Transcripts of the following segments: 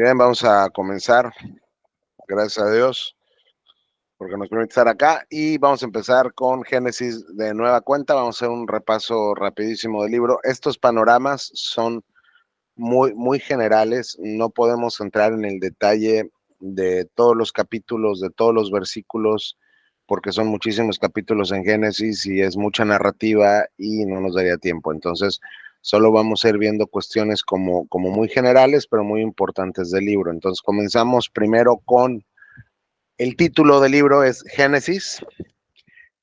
Bien, vamos a comenzar. Gracias a Dios porque nos permite estar acá y vamos a empezar con Génesis de nueva cuenta. Vamos a hacer un repaso rapidísimo del libro. Estos panoramas son muy generales. No podemos entrar en el detalle de todos los capítulos, de todos los versículos, porque son muchísimos capítulos en Génesis y es mucha narrativa y no nos daría tiempo. Entonces, solo vamos a ir viendo cuestiones como muy generales, pero muy importantes del libro. Entonces, comenzamos primero con el título del libro, es Génesis.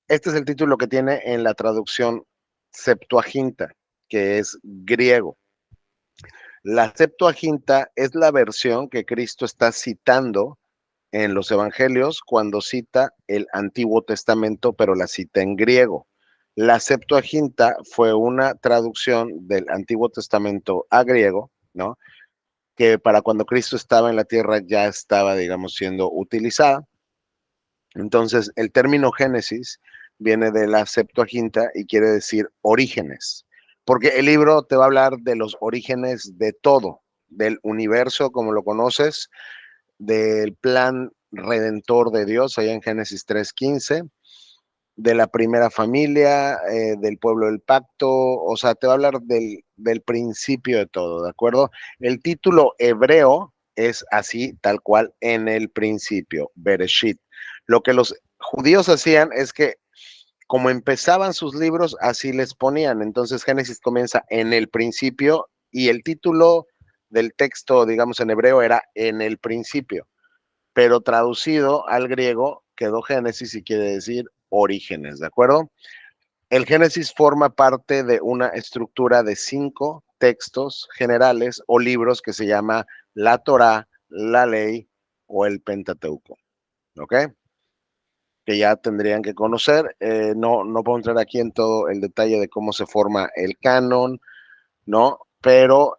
Este es el título que tiene en la traducción Septuaginta, que es griego. La Septuaginta es la versión que Cristo está citando en los evangelios cuando cita el Antiguo Testamento, pero la cita en griego. La Septuaginta fue una traducción del Antiguo Testamento a griego, ¿no? Que para cuando Cristo estaba en la tierra ya estaba, digamos, siendo utilizada. Entonces, el término Génesis viene de la Septuaginta y quiere decir orígenes, porque el libro te va a hablar de los orígenes de todo, del universo como lo conoces, del plan redentor de Dios, allá en Génesis 3:15, de la primera familia, del pueblo del pacto, o sea, te va a hablar del principio de todo, ¿de acuerdo? El título hebreo es así, tal cual, en el principio, Bereshit. Lo que los judíos hacían es que, como empezaban sus libros, así les ponían. Entonces, Génesis comienza en el principio y el título del texto, digamos, en hebreo era en el principio, pero traducido al griego quedó Génesis y quiere decir orígenes, ¿de acuerdo? El Génesis forma parte de una estructura de 5 textos generales o libros que se llama la Torá, la Ley o el Pentateuco, ¿ok? Que ya tendrían que conocer. No puedo entrar aquí en todo el detalle de cómo se forma el canon, ¿no? Pero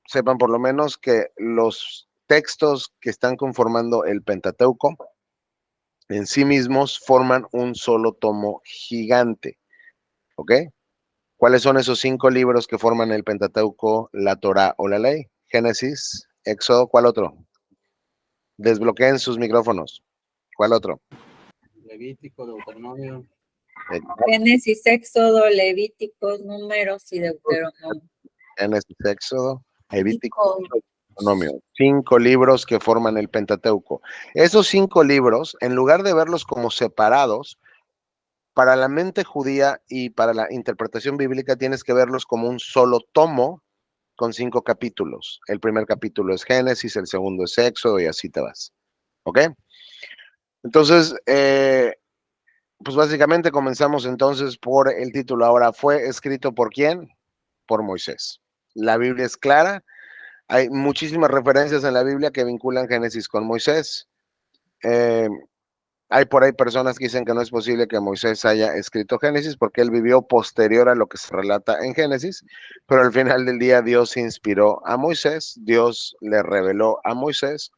sepan por lo menos que los textos que están conformando el Pentateuco en sí mismos forman un solo tomo gigante, ¿ok? ¿Cuáles son esos 5 libros que forman el Pentateuco, la Torá o la Ley? Génesis, Éxodo, ¿cuál otro? Desbloqueen sus micrófonos. ¿Cuál otro? Levítico, Deuteronomio. Génesis, Éxodo, Levíticos, Números y Deuteronomio. Génesis, Éxodo, Levítico, Deuteronomio. 5 libros que forman el Pentateuco. Esos 5 libros, en lugar de verlos como separados, para la mente judía y para la interpretación bíblica tienes que verlos como un solo tomo con 5 capítulos. El primer capítulo es Génesis, el segundo es Éxodo y así te vas. ¿Ok? Entonces, pues básicamente comenzamos entonces por el título. Ahora, ¿fue escrito por quién? Por Moisés. La Biblia es clara. Hay muchísimas referencias en la Biblia que vinculan Génesis con Moisés. Hay por ahí personas que dicen que no es posible que Moisés haya escrito Génesis porque él vivió posterior a lo que se relata en Génesis, pero al final del día Dios inspiró a Moisés, Dios le reveló a Moisés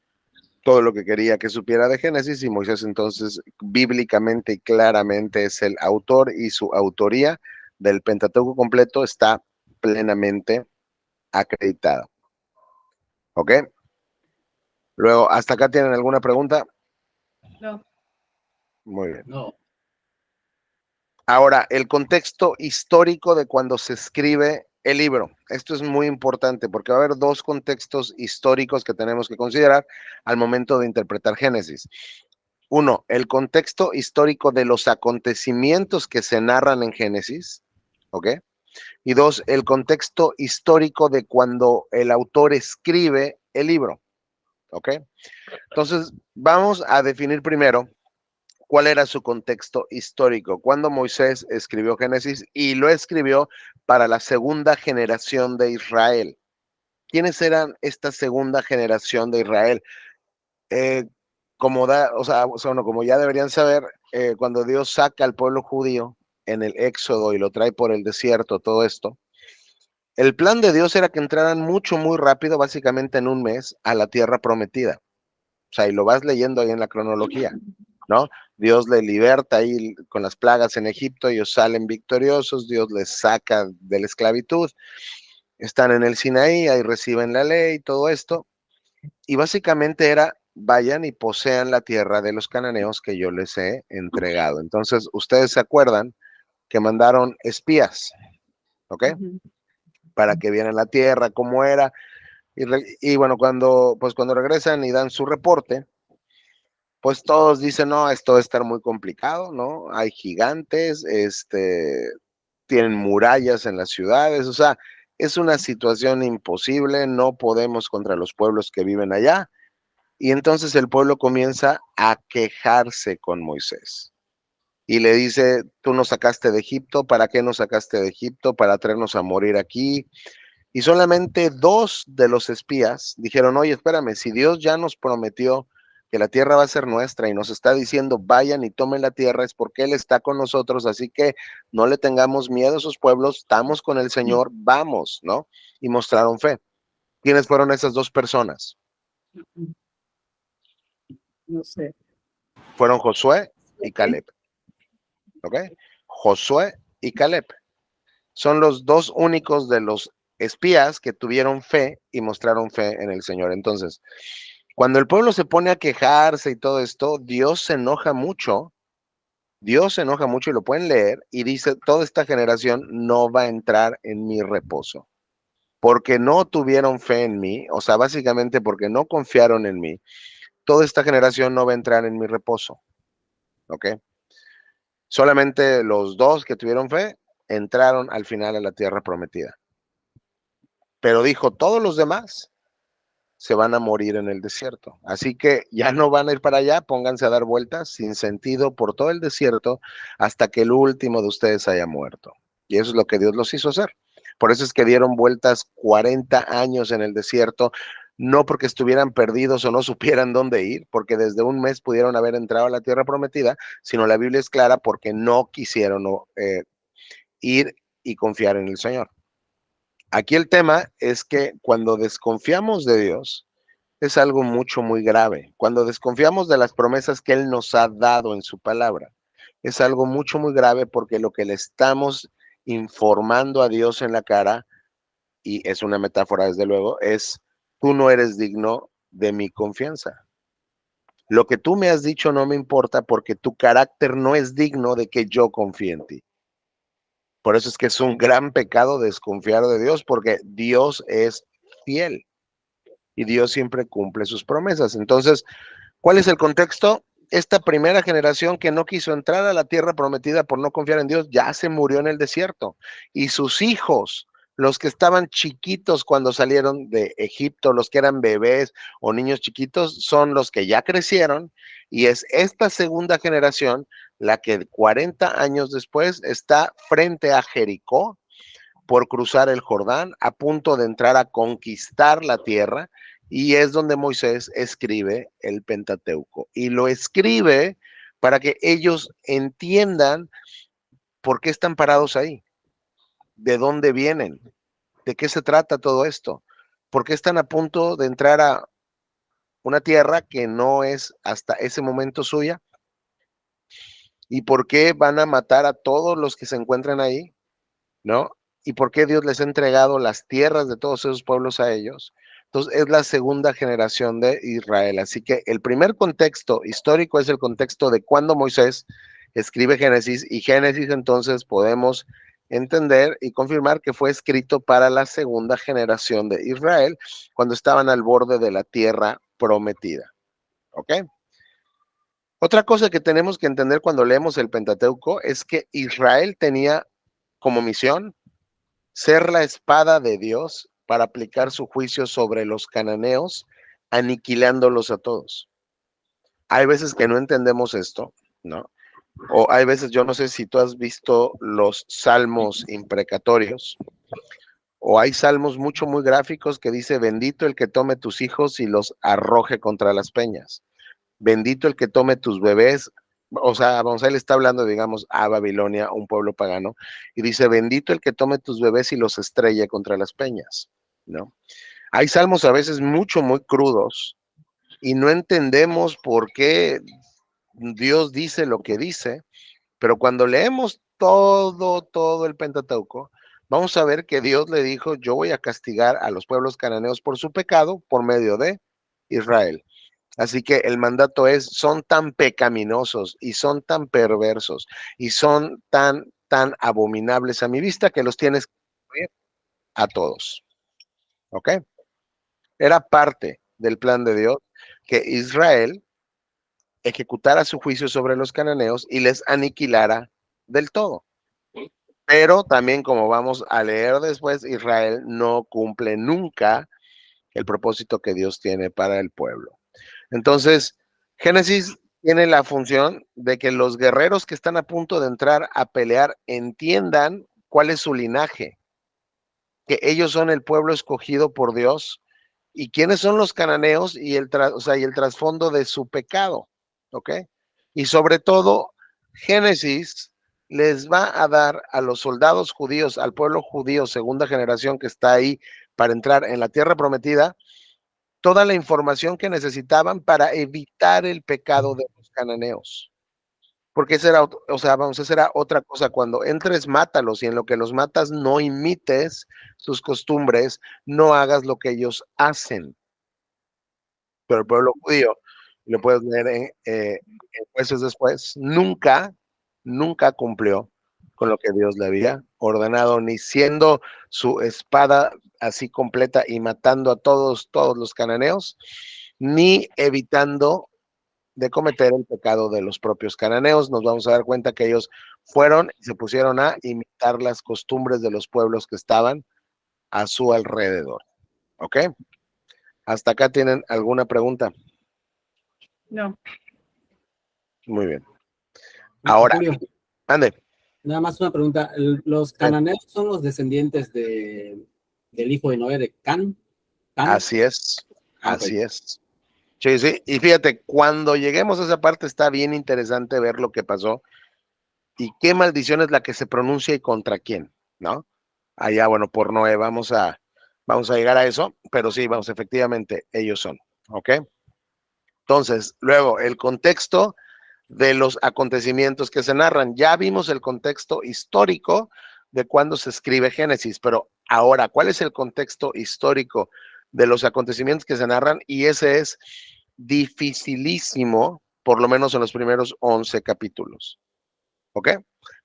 todo lo que quería que supiera de Génesis y Moisés entonces bíblicamente y claramente es el autor y su autoría del Pentateuco completo está plenamente acreditada. ¿Ok? Luego, ¿hasta acá tienen alguna pregunta? No. Muy bien. No. Ahora, el contexto histórico de cuando se escribe el libro. Esto es muy importante porque va a haber 2 contextos históricos que tenemos que considerar al momento de interpretar Génesis. 1, el contexto histórico de los acontecimientos que se narran en Génesis, ¿ok? Y 2, el contexto histórico de cuando el autor escribe el libro, ¿ok? Entonces, vamos a definir primero cuál era su contexto histórico, cuando Moisés escribió Génesis y lo escribió para la segunda generación de Israel. ¿Quiénes eran esta segunda generación de Israel? Como ya deberían saber, cuando Dios saca al pueblo judío en el Éxodo y lo trae por el desierto, todo esto, el plan de Dios era que entraran muy rápido, básicamente en un mes, a la tierra prometida. O sea, y lo vas leyendo ahí en la cronología, ¿no? Dios les liberta ahí con las plagas en Egipto, ellos salen victoriosos, Dios les saca de la esclavitud, están en el Sinaí, ahí reciben la ley, todo esto, Y básicamente era, vayan y posean la tierra de los cananeos que yo les he entregado. Entonces, ustedes se acuerdan que mandaron espías, ¿ok? Ujú. Para que vieran la tierra, cómo era. Y bueno, cuando regresan y dan su reporte, pues todos dicen, no, esto va a estar muy complicado, ¿no? Hay gigantes, tienen murallas en las ciudades, o sea, es una situación imposible, no podemos contra los pueblos que viven allá. Y entonces el pueblo comienza a quejarse con Moisés. Y le dice, tú nos sacaste de Egipto, ¿para qué nos sacaste de Egipto? Para traernos a morir aquí. Y solamente 2 de los espías dijeron, oye, espérame, si Dios ya nos prometió que la tierra va a ser nuestra y nos está diciendo, vayan y tomen la tierra, es porque Él está con nosotros, así que no le tengamos miedo a esos pueblos, estamos con el Señor, vamos, ¿no? Y mostraron fe. ¿Quiénes fueron esas 2 personas? No sé. Fueron Josué y Caleb, ¿ok? Josué y Caleb. Son los 2 únicos de los espías que tuvieron fe y mostraron fe en el Señor. Entonces, cuando el pueblo se pone a quejarse y todo esto, Dios se enoja mucho. Dios se enoja mucho y lo pueden leer y dice, toda esta generación no va a entrar en mi reposo, porque no tuvieron fe en mí, o sea, básicamente porque no confiaron en mí. Toda esta generación no va a entrar en mi reposo, ¿ok? Solamente los 2 que tuvieron fe entraron al final a la tierra prometida. Pero dijo, todos los demás se van a morir en el desierto. Así que ya no van a ir para allá, pónganse a dar vueltas sin sentido por todo el desierto hasta que el último de ustedes haya muerto. Y eso es lo que Dios los hizo hacer. Por eso es que dieron vueltas 40 años en el desierto, no porque estuvieran perdidos o no supieran dónde ir, porque desde un mes pudieron haber entrado a la tierra prometida, sino la Biblia es clara porque no quisieron ir y confiar en el Señor. Aquí el tema es que cuando desconfiamos de Dios, es algo muy grave. Cuando desconfiamos de las promesas que Él nos ha dado en su palabra, es algo muy grave porque lo que le estamos informando a Dios en la cara, y es una metáfora desde luego, es, tú no eres digno de mi confianza. Lo que tú me has dicho no me importa porque tu carácter no es digno de que yo confíe en ti. Por eso es que es un gran pecado desconfiar de Dios porque Dios es fiel y Dios siempre cumple sus promesas. Entonces, ¿cuál es el contexto? Esta primera generación que no quiso entrar a la tierra prometida por no confiar en Dios, ya se murió en el desierto. Y sus hijos, los que estaban chiquitos cuando salieron de Egipto, los que eran bebés o niños chiquitos, son los que ya crecieron. Y es esta segunda generación la que 40 años después está frente a Jericó por cruzar el Jordán, a punto de entrar a conquistar la tierra, y es donde Moisés escribe el Pentateuco. Y lo escribe para que ellos entiendan por qué están parados ahí, de dónde vienen, de qué se trata todo esto, por qué están a punto de entrar a una tierra que no es hasta ese momento suya, y por qué van a matar a todos los que se encuentran ahí, ¿no? ¿Y por qué Dios les ha entregado las tierras de todos esos pueblos a ellos? Entonces, es la segunda generación de Israel. Así que el primer contexto histórico es el contexto de cuando Moisés escribe Génesis, y Génesis entonces podemos entender y confirmar que fue escrito para la segunda generación de Israel, cuando estaban al borde de la tierra prometida. ¿Ok? Otra cosa que tenemos que entender cuando leemos el Pentateuco es que Israel tenía como misión ser la espada de Dios para aplicar su juicio sobre los cananeos, aniquilándolos a todos. Hay veces que no entendemos esto, ¿no? O hay veces, yo no sé si tú has visto los salmos imprecatorios, o hay salmos muy gráficos que dice, bendito el que tome tus hijos y los arroje contra las peñas. Bendito el que tome tus bebés. O sea, González está hablando, digamos, a Babilonia, un pueblo pagano, y dice, bendito el que tome tus bebés y los estrelle contra las peñas, ¿no? Hay salmos a veces muy crudos y no entendemos por qué Dios dice lo que dice, pero cuando leemos todo el Pentateuco, vamos a ver que Dios le dijo, yo voy a castigar a los pueblos cananeos por su pecado por medio de Israel. Así que el mandato es, son tan pecaminosos y son tan perversos y son tan abominables a mi vista que los tienes que destruir a todos. ¿Ok? Era parte del plan de Dios que Israel ejecutara su juicio sobre los cananeos y les aniquilara del todo. Pero también, como vamos a leer después, Israel no cumple nunca el propósito que Dios tiene para el pueblo. Entonces, Génesis tiene la función de que los guerreros que están a punto de entrar a pelear entiendan cuál es su linaje, que ellos son el pueblo escogido por Dios y quiénes son los cananeos y el trasfondo de su pecado, ¿ok? Y sobre todo, Génesis les va a dar a los soldados judíos, al pueblo judío, segunda generación que está ahí para entrar en la tierra prometida, toda la información que necesitaban para evitar el pecado de los cananeos. Porque esa era, esa era otra cosa. Cuando entres, mátalos, y en lo que los matas, no imites sus costumbres, no hagas lo que ellos hacen. Pero el pueblo judío, lo puedes leer en Jueces después, nunca cumplió con lo que Dios le había ordenado, ni siendo su espada así completa y matando a todos los cananeos, ni evitando de cometer el pecado de los propios cananeos. Nos vamos a dar cuenta que ellos fueron y se pusieron a imitar las costumbres de los pueblos que estaban a su alrededor. ¿Ok? ¿Hasta acá tienen alguna pregunta? No. Muy bien. Ahora, Julio, ande. nada más una pregunta. ¿Los cananeos son los descendientes del hijo de Noé, de Can? Así es, así Ok. es. Sí, sí, y fíjate, cuando lleguemos a esa parte está bien interesante ver lo que pasó y qué maldición es la que se pronuncia y contra quién, ¿no? Allá, bueno, por Noé, vamos a llegar a eso, pero sí, vamos, efectivamente, ellos son, ¿ok? Entonces, luego, el contexto de los acontecimientos que se narran. Ya vimos el contexto histórico de cuando se escribe Génesis, pero ahora, ¿cuál es el contexto histórico de los acontecimientos que se narran? Y ese es dificilísimo, por lo menos en los primeros 11 capítulos. ¿Ok?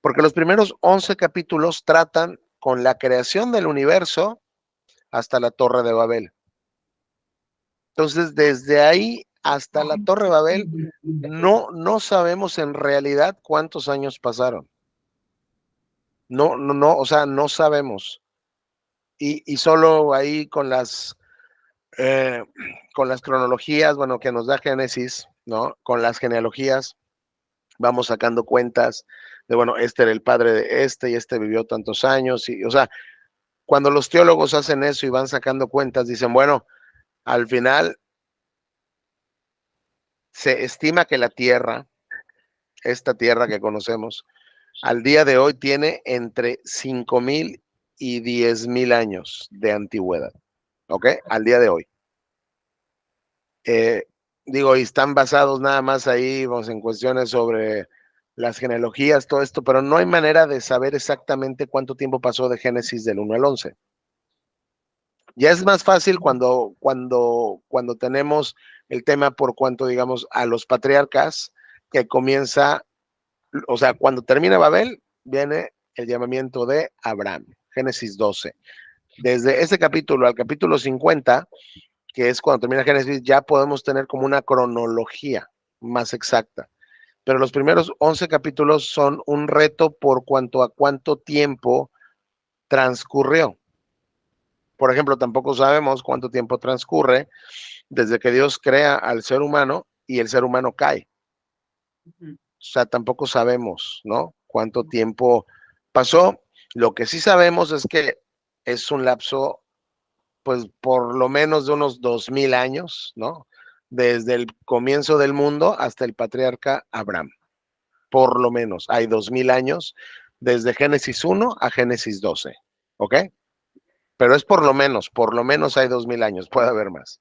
Porque los primeros 11 capítulos tratan con la creación del universo hasta la Torre de Babel. Entonces, desde ahí hasta la Torre de Babel, no sabemos en realidad cuántos años pasaron. No, o sea, no sabemos. Y solo ahí con las cronologías, bueno, que nos da Génesis, ¿no? Con las genealogías, vamos sacando cuentas de, bueno, este era el padre de este y este vivió tantos años. Y, o sea, cuando los teólogos hacen eso y van sacando cuentas, dicen, bueno, al final se estima que la Tierra, esta Tierra que conocemos, al día de hoy tiene entre 5,000 y 10,000 años de antigüedad. ¿Ok? Al día de hoy. Digo, y están basados nada más ahí, vamos, en cuestiones sobre las genealogías, todo esto, pero no hay manera de saber exactamente cuánto tiempo pasó de Génesis del 1 al 11. Ya es más fácil cuando tenemos el tema por cuanto, digamos, a los patriarcas, que comienza, o sea, cuando termina Babel, viene el llamamiento de Abraham, Génesis 12. Desde ese capítulo al capítulo 50, que es cuando termina Génesis, ya podemos tener como una cronología más exacta. Pero los primeros 11 capítulos son un reto por cuanto a cuánto tiempo transcurrió. Por ejemplo, tampoco sabemos cuánto tiempo transcurre desde que Dios crea al ser humano y el ser humano cae. O sea, tampoco sabemos, ¿no? Cuánto tiempo pasó. Lo que sí sabemos es que es un lapso, pues, por lo menos de unos 2,000 años, ¿no? Desde el comienzo del mundo hasta el patriarca Abraham. Por lo menos hay 2,000 años desde Génesis 1 a Génesis 12. ¿Ok? Pero es por lo menos hay 2,000 años, puede haber más.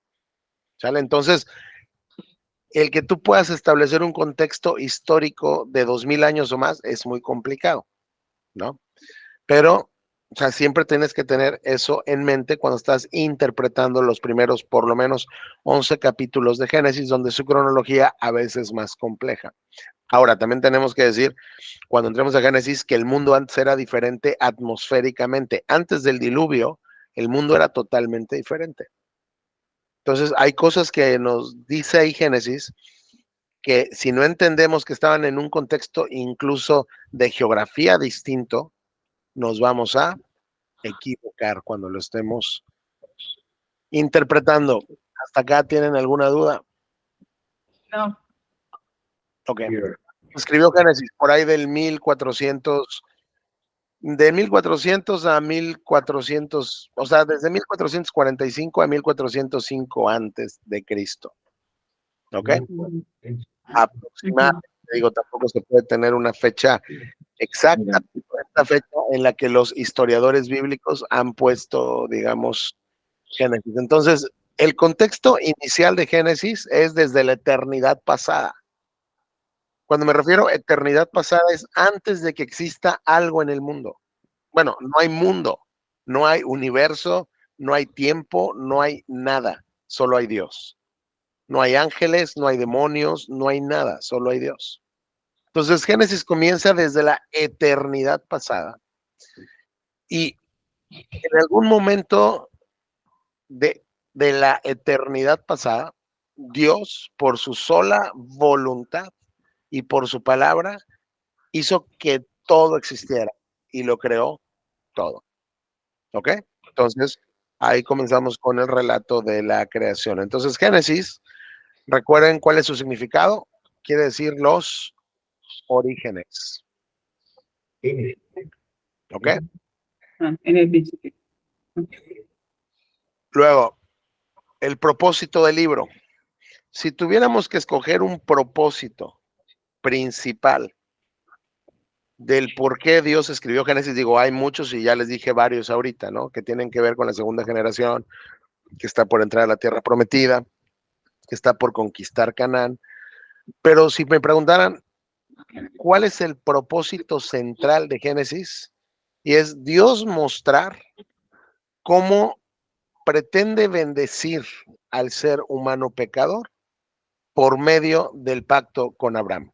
¿Sale? Entonces, el que tú puedas establecer un contexto histórico de 2,000 años o más es muy complicado, ¿no? Pero O sea, siempre tienes que tener eso en mente cuando estás interpretando los primeros, por lo menos, 11 capítulos de Génesis, donde su cronología a veces es más compleja. Ahora, también tenemos que decir, cuando entremos a Génesis, que el mundo antes era diferente atmosféricamente. Antes del diluvio, el mundo era totalmente diferente. Entonces, hay cosas que nos dice ahí Génesis, que si no entendemos que estaban en un contexto incluso de geografía distinto, nos vamos a equivocar cuando lo estemos interpretando. ¿Hasta acá tienen alguna duda? No. Ok. Escribió Génesis por ahí del 1400, de 1400 a 1400, o sea, desde 1445 a 1405 antes de Cristo. ¿Ok? Aproximadamente, digo, tampoco se puede tener una fecha exacta, esta fecha en la que los historiadores bíblicos han puesto, digamos, Génesis. Entonces, el contexto inicial de Génesis es desde la eternidad pasada. Cuando me refiero a eternidad pasada es antes de que exista algo en el mundo. Bueno, no hay mundo, no hay universo, no hay tiempo, no hay nada, solo hay Dios. No hay ángeles, no hay demonios, no hay nada, solo hay Dios. Entonces, Génesis comienza desde la eternidad pasada. Y en algún momento de la eternidad pasada, Dios, por su sola voluntad y por su palabra, hizo que todo existiera y lo creó todo. ¿Ok? Entonces, ahí comenzamos con el relato de la creación. Entonces, Génesis, recuerden cuál es su significado. Quiere decir los orígenes. ¿Ok? En el principio. Luego, el propósito del libro. Si tuviéramos que escoger un propósito principal del por qué Dios escribió Génesis, digo, hay muchos y ya les dije varios ahorita, ¿no? Que tienen que ver con la segunda generación, que está por entrar a la tierra prometida, que está por conquistar Canaán. Pero si me preguntaran, ¿cuál es el propósito central de Génesis? Y es Dios mostrar cómo pretende bendecir al ser humano pecador por medio del pacto con Abraham.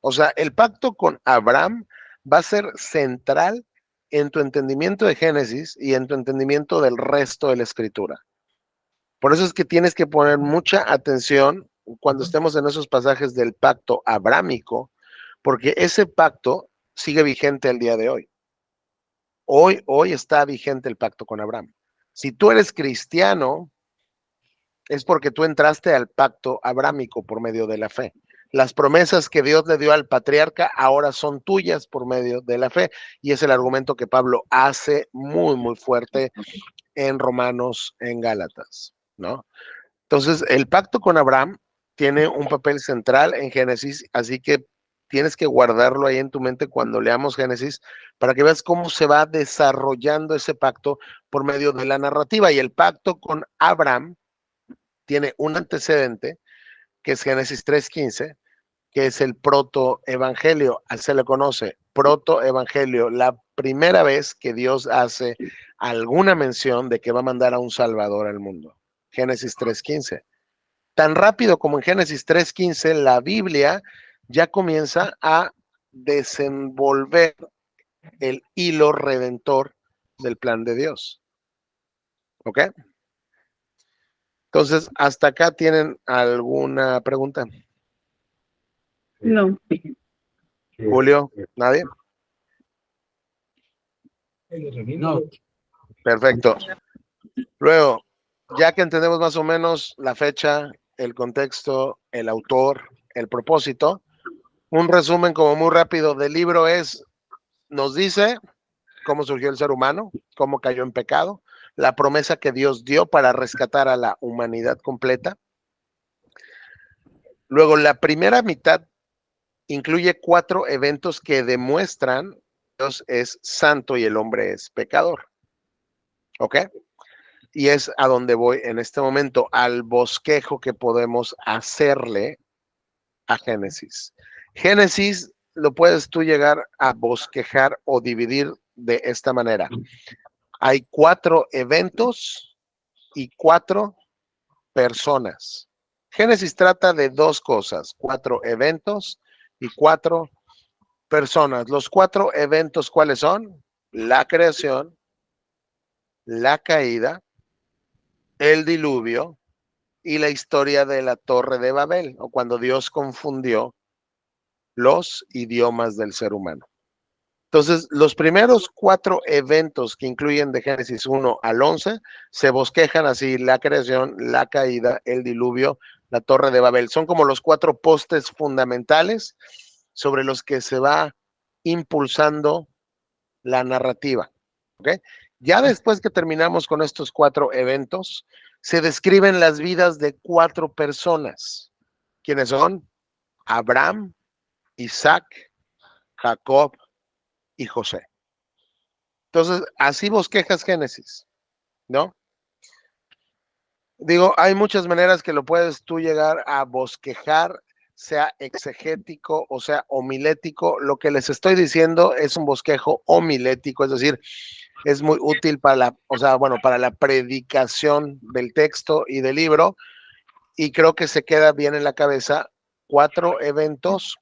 O sea, el pacto con Abraham va a ser central en tu entendimiento de Génesis y en tu entendimiento del resto de la escritura. Por eso es que tienes que poner mucha atención cuando estemos en esos pasajes del pacto abrámico, porque ese pacto sigue vigente el día de hoy. Hoy está vigente el pacto con Abraham. Si tú eres cristiano, es porque tú entraste al pacto abrámico por medio de la fe. Las promesas que Dios le dio al patriarca ahora son tuyas por medio de la fe. Y es el argumento que Pablo hace muy, muy fuerte en Romanos, en Gálatas, ¿no? Entonces, el pacto con Abraham tiene un papel central en Génesis, así que tienes que guardarlo ahí en tu mente cuando leamos Génesis para que veas cómo se va desarrollando ese pacto por medio de la narrativa. Y el pacto con Abraham tiene un antecedente, que es Génesis 3:15, que es el protoevangelio, así se le conoce, protoevangelio, la primera vez que Dios hace alguna mención de que va a mandar a un Salvador al mundo. Génesis 3:15. Tan rápido como en Génesis 3:15, la Biblia ya comienza a desenvolver el hilo redentor del plan de Dios. ¿Ok? Entonces, ¿hasta acá tienen alguna pregunta? No. Julio, ¿nadie? No. Perfecto. Luego, ya que entendemos más o menos la fecha, el contexto, el autor, el propósito, un resumen como muy rápido del libro nos dice cómo surgió el ser humano, cómo cayó en pecado, la promesa que Dios dio para rescatar a la humanidad completa. Luego, la primera mitad incluye 4 eventos que demuestran que Dios es santo y el hombre es pecador. ¿Ok? Y es a donde voy en este momento, al bosquejo que podemos hacerle a Génesis. Génesis lo puedes tú llegar a bosquejar o dividir de esta manera. Hay 4 eventos y 4 personas. Génesis trata de 2 cosas, 4 eventos y 4 personas. Los 4 eventos, ¿cuáles son? La creación, la caída, el diluvio y la historia de la Torre de Babel, o cuando Dios confundió los idiomas del ser humano. Entonces, los primeros 4 eventos que incluyen de Génesis 1 al 11 se bosquejan así: la creación, la caída, el diluvio, la Torre de Babel. Son como los 4 postes fundamentales sobre los que se va impulsando la narrativa. ¿Ok? Ya después que terminamos con estos 4 eventos, se describen las vidas de 4 personas. ¿Quiénes son? Abraham, Isaac, Jacob y José. Entonces, así bosquejas Génesis, ¿no? Digo, hay muchas maneras que lo puedes tú llegar a bosquejar, sea exegético o sea homilético. Lo que les estoy diciendo es un bosquejo homilético, es decir, es muy útil para la, o sea, bueno, para la predicación del texto y del libro, y creo que se queda bien en la cabeza: 4 eventos,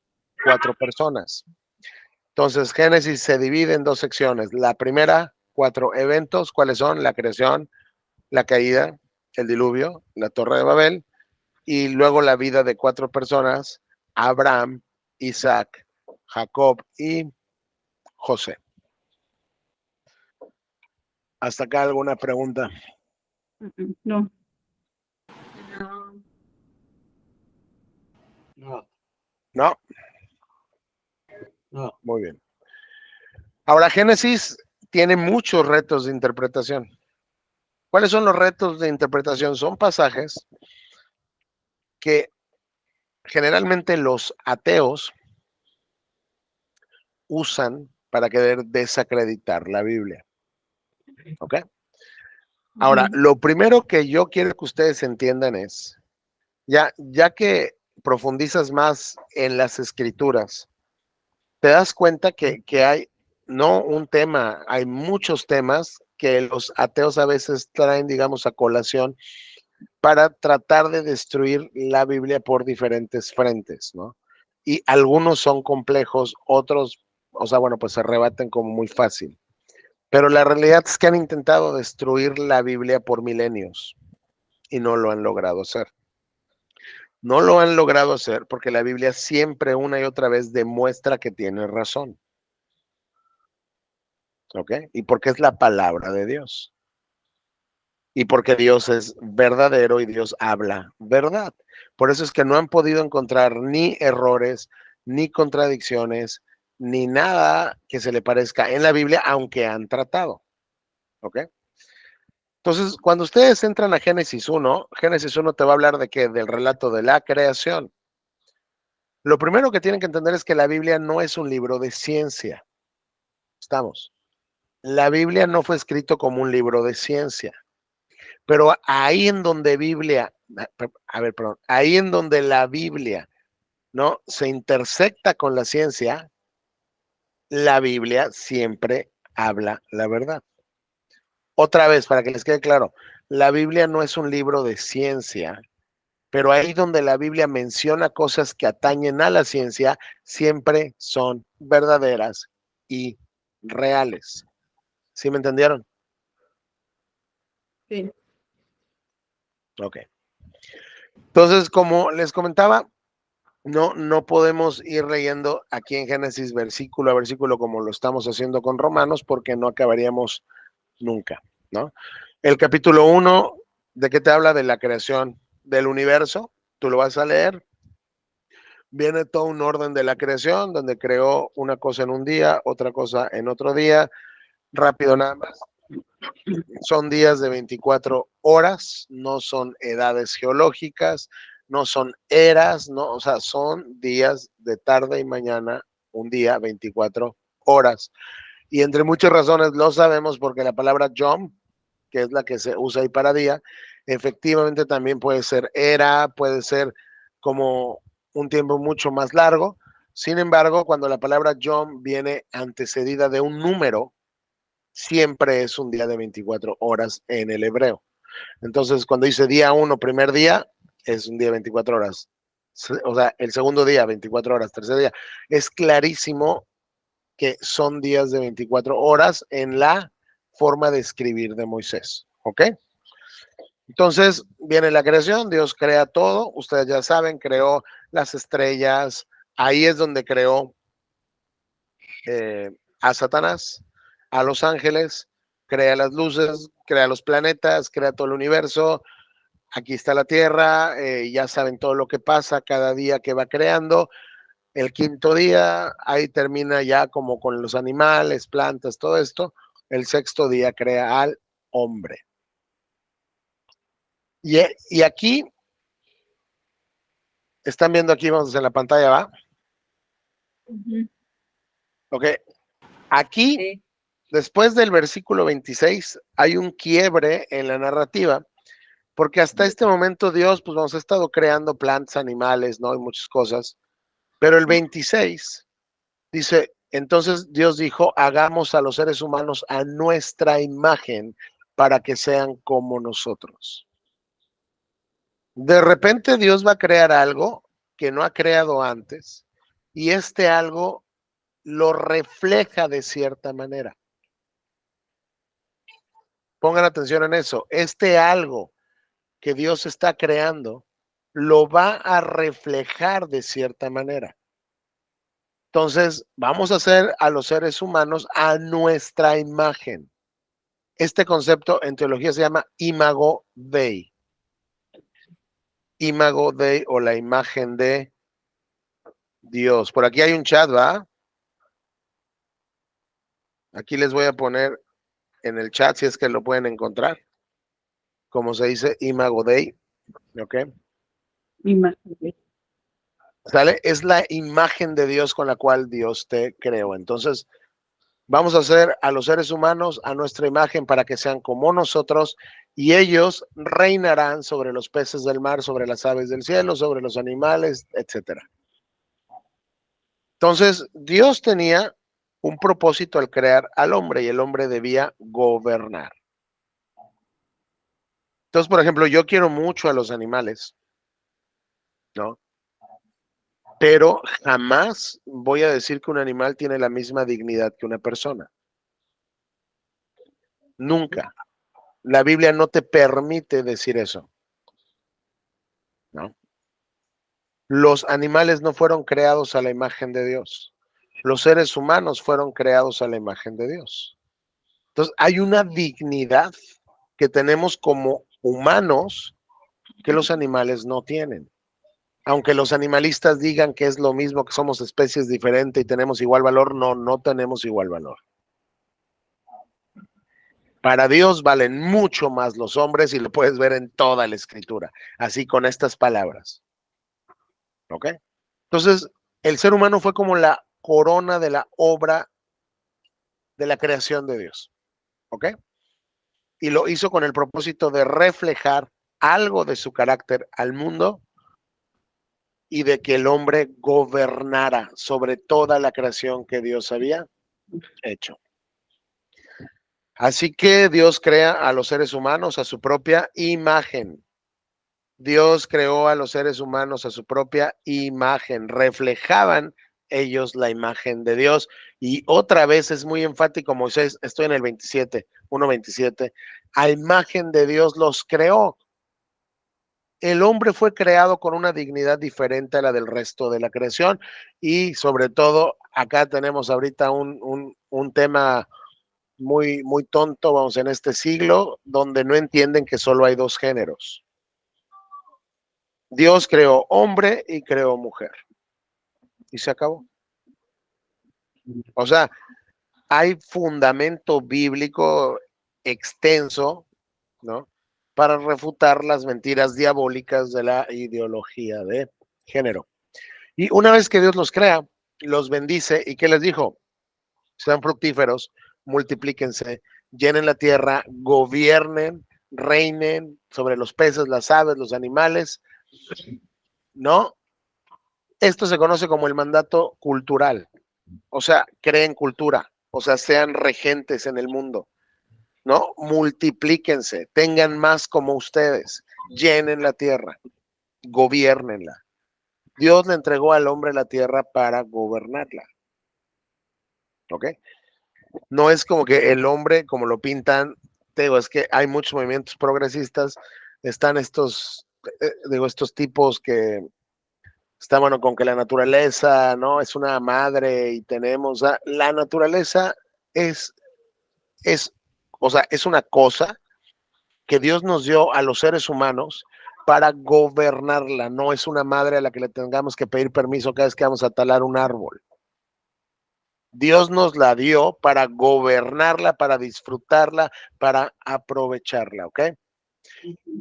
4 personas. Entonces, Génesis se divide en 2 secciones. La primera, 4 eventos, ¿cuáles son? La creación, la caída, el diluvio, la Torre de Babel, y luego la vida de 4 personas: Abraham, Isaac, Jacob y José. ¿Hasta acá alguna pregunta? No. No, ¿No? no. Muy bien. Ahora, Génesis tiene muchos retos de interpretación. ¿Cuáles son los retos de interpretación? Son pasajes que generalmente los ateos usan para querer desacreditar la Biblia. ¿Ok? Ahora, lo primero que yo quiero que ustedes entiendan es, ya que profundizas más en las escrituras, te das cuenta que hay no un tema, hay muchos temas que los ateos a veces traen, digamos, a colación para tratar de destruir la Biblia por diferentes frentes, ¿no? Y algunos son complejos, otros, o sea, bueno, pues se rebaten como muy fácil. Pero la realidad es que han intentado destruir la Biblia por milenios y no lo han logrado hacer. No lo han logrado hacer porque la Biblia siempre, una y otra vez, demuestra que tiene razón. ¿Ok? Y porque es la palabra de Dios. Y porque Dios es verdadero y Dios habla verdad. Por eso es que no han podido encontrar ni errores, ni contradicciones, ni nada que se le parezca en la Biblia, aunque han tratado. ¿Ok? Entonces, cuando ustedes entran a Génesis 1, Génesis 1 te va a hablar de qué? Del relato de la creación. Lo primero que tienen que entender es que la Biblia no es un libro de ciencia. Estamos. La Biblia no fue escrito como un libro de ciencia. Pero ahí en donde ahí en donde la Biblia, ¿no?, se intersecta con la ciencia, la Biblia siempre habla la verdad. Otra vez, para que les quede claro, la Biblia no es un libro de ciencia, pero ahí donde la Biblia menciona cosas que atañen a la ciencia, siempre son verdaderas y reales. ¿Sí me entendieron? Sí. Ok. Entonces, como les comentaba, no podemos ir leyendo aquí en Génesis versículo a versículo como lo estamos haciendo con Romanos, porque no acabaríamos nunca, ¿no? El capítulo 1, ¿de qué te habla? De la creación del universo. Tú lo vas a leer. Viene todo un orden de la creación, donde creó una cosa en un día, otra cosa en otro día. Rápido nada más. Son días de 24 horas, no son edades geológicas, no son eras, no, o sea, son días de tarde y mañana, un día, 24 horas. Y entre muchas razones lo sabemos porque la palabra yom, que es la que se usa ahí para día, efectivamente también puede ser era, puede ser como un tiempo mucho más largo. Sin embargo, cuando la palabra yom viene antecedida de un número, siempre es un día de 24 horas en el hebreo. Entonces, cuando dice día 1, primer día, es un día de 24 horas. O sea, el segundo día, 24 horas, tercer día. Es clarísimo que son días de 24 horas en la forma de escribir de Moisés. ¿Ok? Entonces, viene la creación, Dios crea todo. Ustedes ya saben, creó las estrellas. Ahí es donde creó a Satanás, a los ángeles, crea las luces, crea los planetas, crea todo el universo. Aquí está la Tierra, ya saben todo lo que pasa cada día que va creando. El quinto día, ahí termina ya como con los animales, plantas, todo esto. El sexto día crea al hombre. Y aquí, están viendo aquí, vamos en la pantalla, ¿va? Ok, aquí, Sí. después del versículo 26, hay un quiebre en la narrativa, porque hasta este momento Dios, pues vamos, ha estado creando plantas, animales, ¿no? Y muchas cosas, pero el 26 dice, entonces Dios dijo, hagamos a los seres humanos a nuestra imagen para que sean como nosotros. De repente Dios va a crear algo que no ha creado antes y este algo lo refleja de cierta manera. Pongan atención en eso. Este algo que Dios está creando lo va a reflejar de cierta manera. Entonces, vamos a hacer a los seres humanos a nuestra imagen. Este concepto en teología se llama imago Dei. Imago Dei o la imagen de Dios. Por aquí hay un chat, ¿va? Aquí les voy a poner en el chat si es que lo pueden encontrar. Como se dice imago Dei. ¿Ok? Imagen. ¿Sale? Es la imagen de Dios con la cual Dios te creó. Entonces, vamos a hacer a los seres humanos a nuestra imagen para que sean como nosotros y ellos reinarán sobre los peces del mar, sobre las aves del cielo, sobre los animales, etcétera. Entonces, Dios tenía un propósito al crear al hombre y el hombre debía gobernar. Entonces, por ejemplo, yo quiero mucho a los animales, ¿no? Pero jamás voy a decir que un animal tiene la misma dignidad que una persona. Nunca. La Biblia no te permite decir eso, ¿no? Los animales no fueron creados a la imagen de Dios. Los seres humanos fueron creados a la imagen de Dios. Entonces, hay una dignidad que tenemos como humanos que los animales no tienen. Aunque los animalistas digan que es lo mismo, que somos especies diferentes y tenemos igual valor, no tenemos igual valor. Para Dios valen mucho más los hombres y lo puedes ver en toda la escritura, así con estas palabras. ¿Ok? Entonces, el ser humano fue como la corona de la obra de la creación de Dios. ¿Ok? Y lo hizo con el propósito de reflejar algo de su carácter al mundo y de que el hombre gobernara sobre toda la creación que Dios había hecho. Así que Dios crea a los seres humanos a su propia imagen. Dios creó a los seres humanos a su propia imagen. Reflejaban ellos la imagen de Dios. Y otra vez es muy enfático Moisés, estoy en el 27, 1:27. A imagen de Dios los creó. El hombre fue creado con una dignidad diferente a la del resto de la creación y sobre todo acá tenemos ahorita un tema muy, muy tonto, vamos, en este siglo, donde no entienden que solo hay dos géneros. Dios creó hombre y creó mujer. Y se acabó. O sea, hay fundamento bíblico extenso, ¿no? Para refutar las mentiras diabólicas de la ideología de género. Y una vez que Dios los crea, los bendice, ¿y qué les dijo? Sean fructíferos, multiplíquense, llenen la tierra, gobiernen, reinen sobre los peces, las aves, los animales, ¿no? Esto se conoce como el mandato cultural, o sea, creen cultura, o sea, sean regentes en el mundo, ¿no? Multiplíquense, tengan más como ustedes, llenen la tierra, gobiernenla. Dios le entregó al hombre la tierra para gobernarla, ¿ok? No es como que el hombre, como lo pintan, te digo, es que hay muchos movimientos progresistas, están estos tipos que están, bueno, con que la naturaleza, ¿no? Es una madre y tenemos, la naturaleza es, es, o sea, es una cosa que Dios nos dio a los seres humanos para gobernarla, no es una madre a la que le tengamos que pedir permiso cada vez que vamos a talar un árbol. Dios nos la dio para gobernarla, para disfrutarla, para aprovecharla, ¿ok?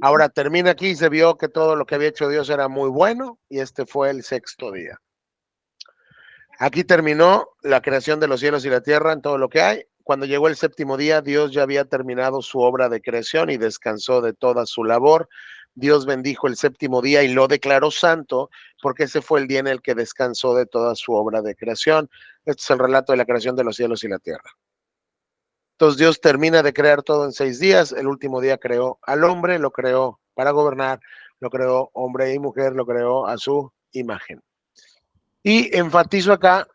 Ahora termina aquí y se vio que todo lo que había hecho Dios era muy bueno y este fue el sexto día. Aquí terminó la creación de los cielos y la tierra en todo lo que hay. Cuando llegó el séptimo día, Dios ya había terminado su obra de creación y descansó de toda su labor. Dios bendijo el séptimo día y lo declaró santo, porque ese fue el día en el que descansó de toda su obra de creación. Este es el relato de la creación de los cielos y la tierra. Entonces Dios termina de crear todo en 6 días. El último día creó al hombre, lo creó para gobernar, lo creó hombre y mujer, lo creó a su imagen. Y enfatizo acá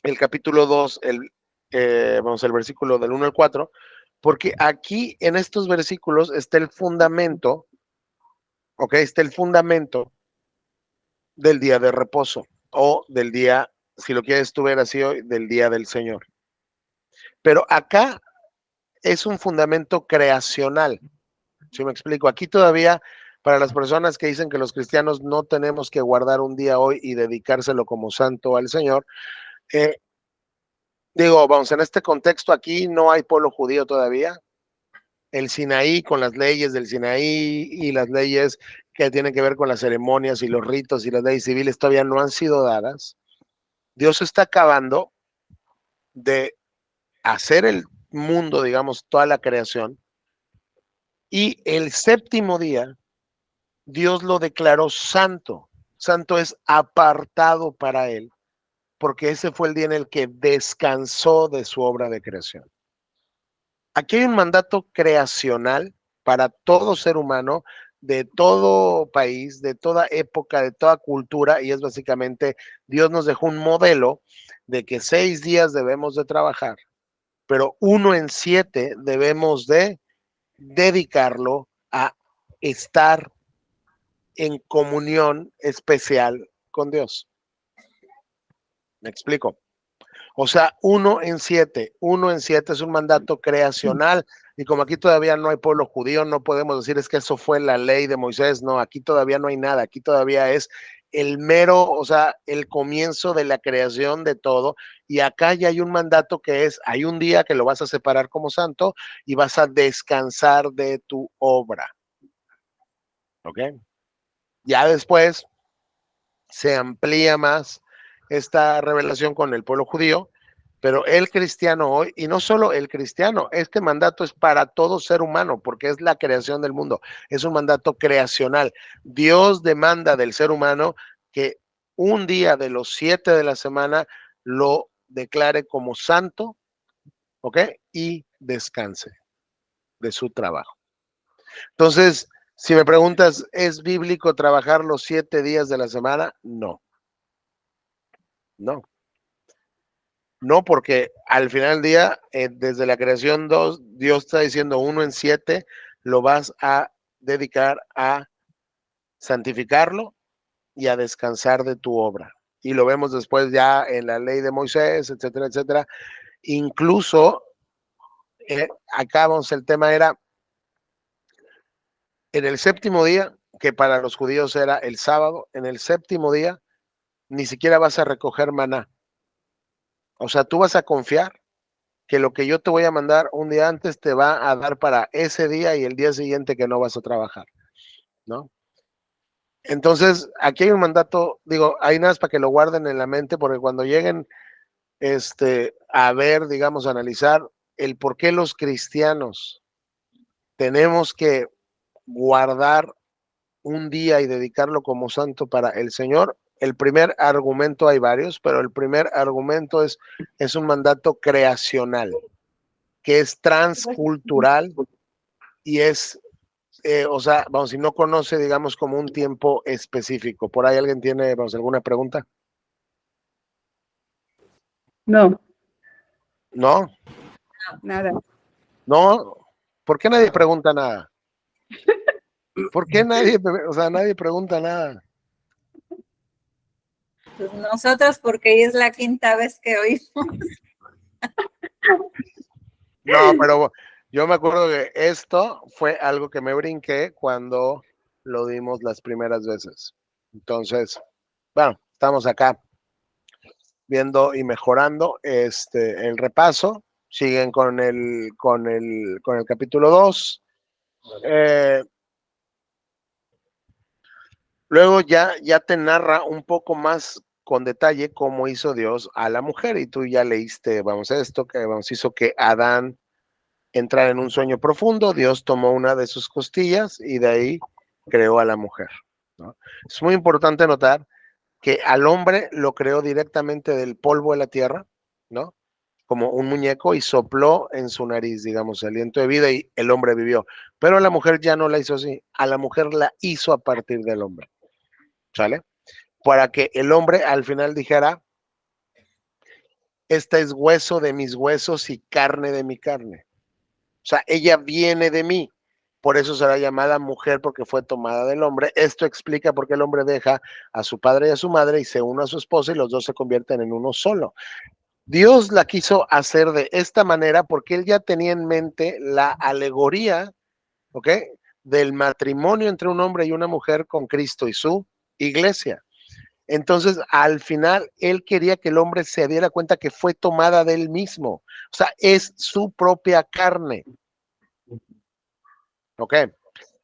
el capítulo 2, el versículo del 1 al 4, porque aquí en estos versículos está el fundamento, ¿ok? Está el fundamento del día de reposo o del día, si lo quieres tú ver así hoy, del día del Señor. Pero acá es un fundamento creacional, ¿sí me explico? Aquí todavía, para las personas que dicen que los cristianos no tenemos que guardar un día hoy y dedicárselo como santo al Señor, digo, vamos, en este contexto aquí no hay pueblo judío todavía. El Sinaí, con las leyes del Sinaí y las leyes que tienen que ver con las ceremonias y los ritos y las leyes civiles todavía no han sido dadas. Dios está acabando de hacer el mundo, digamos, toda la creación. Y el séptimo día, Dios lo declaró santo. Santo es apartado para él, porque ese fue el día en el que descansó de su obra de creación. Aquí hay un mandato creacional para todo ser humano, de todo país, de toda época, de toda cultura, y es básicamente, Dios nos dejó un modelo de que 6 días debemos de trabajar, pero 1 en 7 debemos de dedicarlo a estar en comunión especial con Dios. ¿Me explico? O sea, 1 en 7 es un mandato creacional. Y como aquí todavía no hay pueblo judío, no podemos decir es que eso fue la ley de Moisés. No, aquí todavía no hay nada. Aquí todavía es el mero, o sea, el comienzo de la creación de todo. Y acá ya hay un mandato que es, hay un día que lo vas a separar como santo y vas a descansar de tu obra. ¿Ok? Ya después se amplía más esta revelación con el pueblo judío, pero el cristiano hoy, y no solo el cristiano, este mandato es para todo ser humano, porque es la creación del mundo, es un mandato creacional. Dios demanda del ser humano que un día de los 7 de la semana lo declare como santo, ¿ok? Y descanse de su trabajo. Entonces, si me preguntas, ¿es bíblico trabajar los 7 días de la semana? No. No. No, porque al final del día, desde la creación 2, Dios está diciendo 1 en 7, lo vas a dedicar a santificarlo y a descansar de tu obra. Y lo vemos después ya en la ley de Moisés, etcétera, etcétera. Incluso, acá vamos, el tema era en el séptimo día, que para los judíos era el sábado, en el séptimo día ni siquiera vas a recoger maná. O sea, tú vas a confiar que lo que yo te voy a mandar un día antes te va a dar para ese día y el día siguiente que no vas a trabajar, ¿no? Entonces, aquí hay un mandato, digo, hay nada más para que lo guarden en la mente, porque cuando lleguen a ver, digamos, a analizar el por qué los cristianos tenemos que guardar un día y dedicarlo como santo para el Señor, el primer argumento, hay varios, pero el primer argumento es un mandato creacional, que es transcultural y es, o sea, vamos, si no conoce, digamos, como un tiempo específico. ¿Por ahí alguien tiene, vamos, alguna pregunta? No, ¿No? nada. ¿No? ¿Por qué nadie pregunta nada? ¿Por qué nadie, o sea, nadie pregunta nada? Pues nosotros, porque es la quinta vez que oímos. No, pero yo me acuerdo que esto fue algo que me brinqué cuando lo dimos las primeras veces. Entonces, bueno, estamos acá viendo y mejorando el repaso. Siguen con el capítulo 2. Luego ya te narra un poco más con detalle cómo hizo Dios a la mujer. Y tú ya leíste, vamos, esto, que vamos, hizo que Adán entrara en un sueño profundo. Dios tomó una de sus costillas y de ahí creó a la mujer, ¿no? Es muy importante notar que al hombre lo creó directamente del polvo de la tierra, ¿no? Como un muñeco, y sopló en su nariz, digamos, aliento de vida, y el hombre vivió. Pero a la mujer ya no la hizo así, a la mujer la hizo a partir del hombre, ¿sale? Para que el hombre al final dijera, esta es hueso de mis huesos y carne de mi carne. O sea, ella viene de mí. Por eso será llamada mujer, porque fue tomada del hombre. Esto explica por qué el hombre deja a su padre y a su madre y se une a su esposa, y los dos se convierten en uno solo. Dios la quiso hacer de esta manera porque él ya tenía en mente la alegoría, ¿ok?, del matrimonio entre un hombre y una mujer con Cristo y su iglesia. Entonces, al final, él quería que el hombre se diera cuenta que fue tomada de él mismo. O sea, es su propia carne. ¿Ok?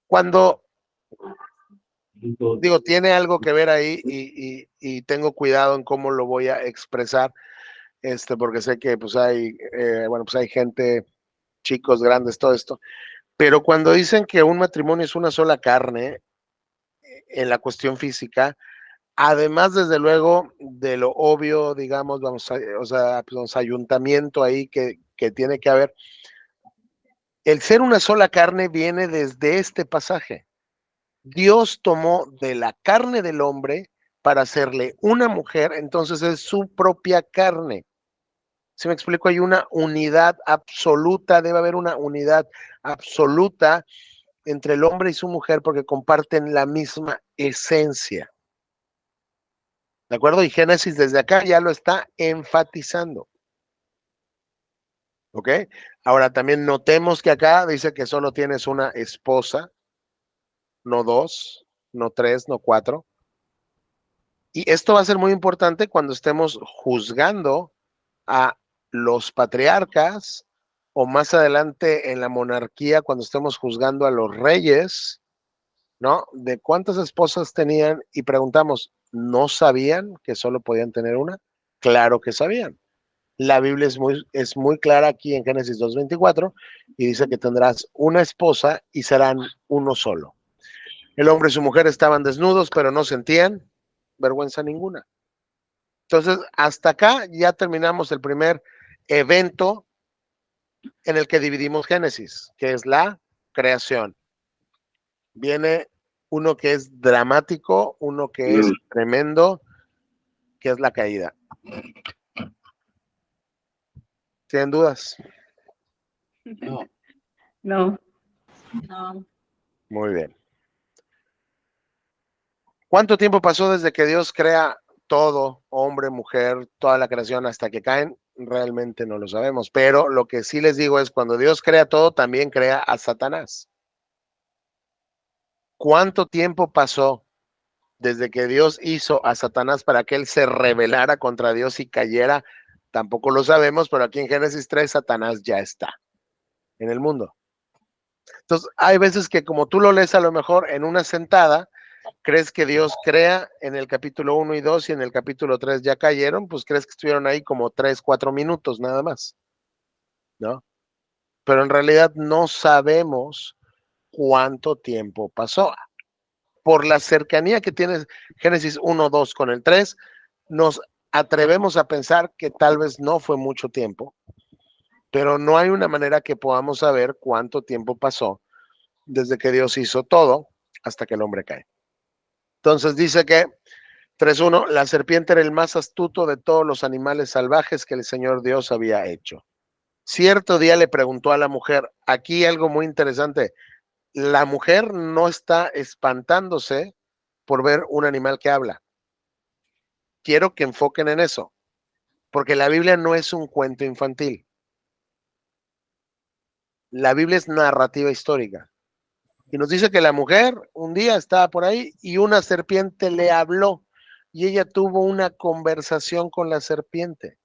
Cuando, digo, tiene algo que ver ahí, y tengo cuidado en cómo lo voy a expresar, porque sé que pues bueno, pues hay gente, chicos, grandes, todo esto, pero cuando dicen que un matrimonio es una sola carne, en la cuestión física, además, desde luego, de lo obvio, digamos, o sea, pues, ayuntamiento ahí que tiene que haber, el ser una sola carne viene desde este pasaje. Dios tomó de la carne del hombre para hacerle una mujer, entonces es su propia carne. ¿Sí me explico? Hay una unidad absoluta, debe haber una unidad absoluta entre el hombre y su mujer porque comparten la misma esencia. ¿De acuerdo? Y Génesis desde acá ya lo está enfatizando. ¿Ok? Ahora también notemos que acá dice que solo tienes una esposa, no dos, no tres, no cuatro. Y esto va a ser muy importante cuando estemos juzgando a los patriarcas, o más adelante en la monarquía, cuando estemos juzgando a los reyes, ¿no? De cuántas esposas tenían, y preguntamos, ¿no sabían que solo podían tener una? Claro que sabían. La Biblia es muy clara aquí en Génesis 2:24 y dice que tendrás una esposa y serán uno solo. El hombre y su mujer estaban desnudos, pero no sentían vergüenza ninguna. Entonces, hasta acá ya terminamos el primer evento en el que dividimos Génesis, que es la creación. Viene uno que es dramático, uno que es tremendo, que es la caída. ¿Tienen dudas? No. No, No, Muy bien. ¿Cuánto tiempo pasó desde que Dios crea todo, hombre, mujer, toda la creación, hasta que caen? Realmente no lo sabemos, pero lo que sí les digo es, cuando Dios crea todo, también crea a Satanás. ¿Cuánto tiempo pasó desde que Dios hizo a Satanás para que él se rebelara contra Dios y cayera? Tampoco lo sabemos, pero aquí en Génesis 3, Satanás ya está en el mundo. Entonces, hay veces que como tú lo lees a lo mejor en una sentada, crees que Dios crea en el capítulo 1 y 2 y en el capítulo 3 ya cayeron, pues crees que estuvieron ahí como 3, 4 minutos nada más, ¿no? Pero en realidad no sabemos cuánto tiempo pasó. por la cercanía que tiene Génesis 1:2 con el 3, nos atrevemos a pensar que tal vez no fue mucho tiempo, pero no hay una manera que podamos saber cuánto tiempo pasó desde que Dios hizo todo hasta que el hombre cae. Entonces dice que 3:1, la serpiente era el más astuto de todos los animales salvajes que el Señor Dios había hecho. Cierto día le preguntó a la mujer, aquí algo muy interesante, la mujer no está espantándose por ver un animal que habla. Quiero que enfoquen en eso, porque la Biblia no es un cuento infantil. La Biblia es narrativa histórica. Y nos dice que la mujer un día estaba por ahí y una serpiente le habló y ella tuvo una conversación con la serpiente.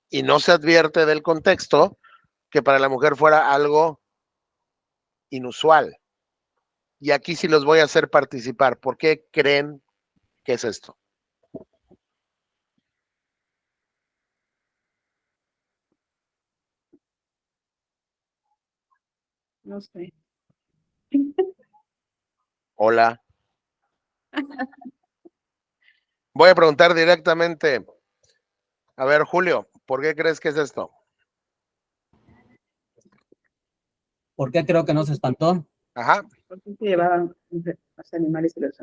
Y no se advierte del contexto que para la mujer fuera algo inusual. Y aquí sí los voy a hacer participar. ¿Por qué creen que es esto? No sé. Hola. Voy a preguntar directamente. A ver, Julio, ¿por qué crees que es esto? ¿Por qué creo que no se espantó? Ajá. ¿Por qué se llevaban los animales y los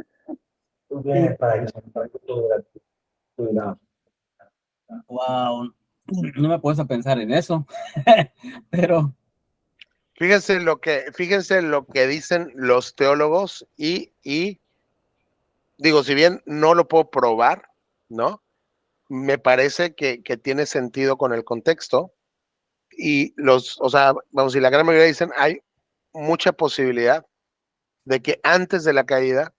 Wow, no me puedes a pensar en eso, pero Fíjense lo que dicen los teólogos y digo, si bien no lo puedo probar, ¿no? Me parece que tiene sentido con el contexto y o sea, vamos, y la gran mayoría dicen, hay mucha posibilidad de que antes de la caída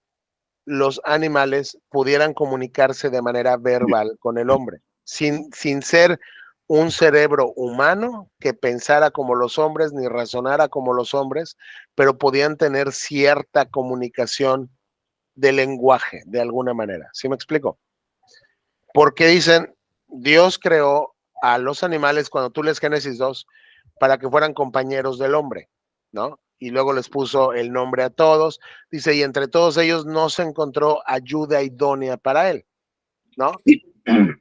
los animales pudieran comunicarse de manera verbal con el hombre, sin ser un cerebro humano que pensara como los hombres ni razonara como los hombres, pero podían tener cierta comunicación de lenguaje de alguna manera. ¿Sí me explico? Porque dicen, Dios creó a los animales cuando tú lees Génesis 2 para que fueran compañeros del hombre, ¿no? Y luego les puso el nombre a todos. Dice, y entre todos ellos no se encontró ayuda idónea para él, ¿no?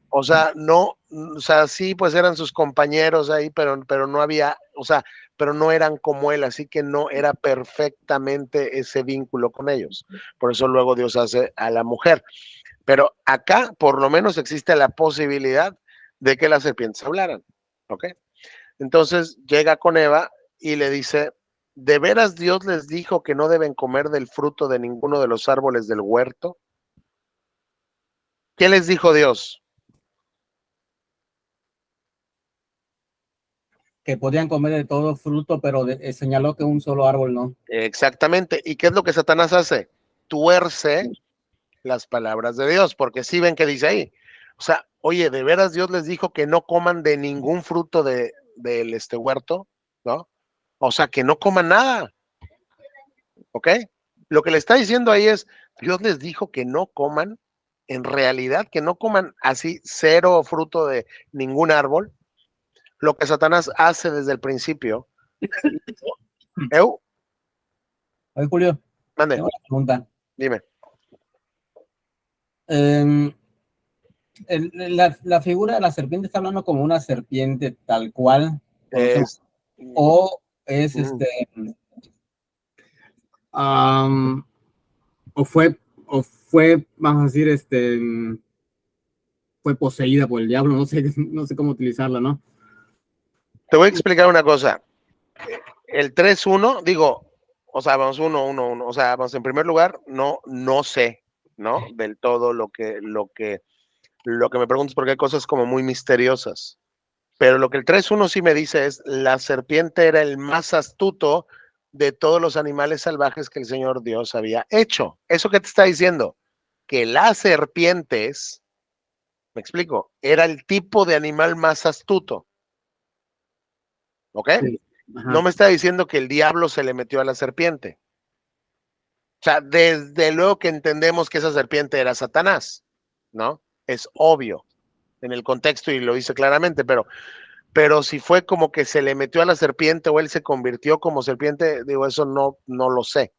O sea, no, o sea, sí, pues eran sus compañeros ahí, pero no había, o sea, pero no eran como él, así que no era perfectamente ese vínculo con ellos. Por eso luego Dios hace a la mujer. Pero acá, por lo menos, existe la posibilidad de que las serpientes hablaran, ¿ok? Entonces llega con Eva y le dice, ¿de veras Dios les dijo que no deben comer del fruto de ninguno de los árboles del huerto? ¿Qué les dijo Dios? que podían comer de todo fruto, pero señaló que un solo árbol no. Exactamente. ¿Y qué es lo que Satanás hace? Tuerce las palabras de Dios, porque sí ven que dice ahí. O sea, oye, ¿de veras Dios les dijo que no coman de ningún fruto del huerto? ¿No? O sea, que no coman nada. ¿Ok? Lo que le está diciendo ahí es, Dios les dijo que no coman, en realidad, que no coman así cero fruto de ningún árbol. Lo que Satanás hace desde el principio. Oye, Julio, Mande, tengo una pregunta. dime. La figura de la serpiente está hablando como una serpiente tal cual conocemos, o es o fue, vamos a decir, fue poseída por el diablo, no sé, no sé cómo utilizarla, ¿no? Te voy a explicar una cosa. El 3:1, digo, o sea, vamos 1:1:1, o sea, vamos, en primer lugar, no sé, ¿no? Del todo lo que me preguntas, porque hay cosas como muy misteriosas. Pero lo que el 3:1 sí me dice es, la serpiente era el más astuto de todos los animales salvajes que el Señor Dios había hecho. ¿Eso qué te está diciendo? Que las serpientes, me explico, era el tipo de animal más astuto. ¿Ok? Sí. No me está diciendo que el diablo se le metió a la serpiente. O sea, desde luego que entendemos que esa serpiente era Satanás, ¿no? Es obvio en el contexto y lo dice claramente, pero si fue como que se le metió a la serpiente o él se convirtió como serpiente, digo, eso no lo sé.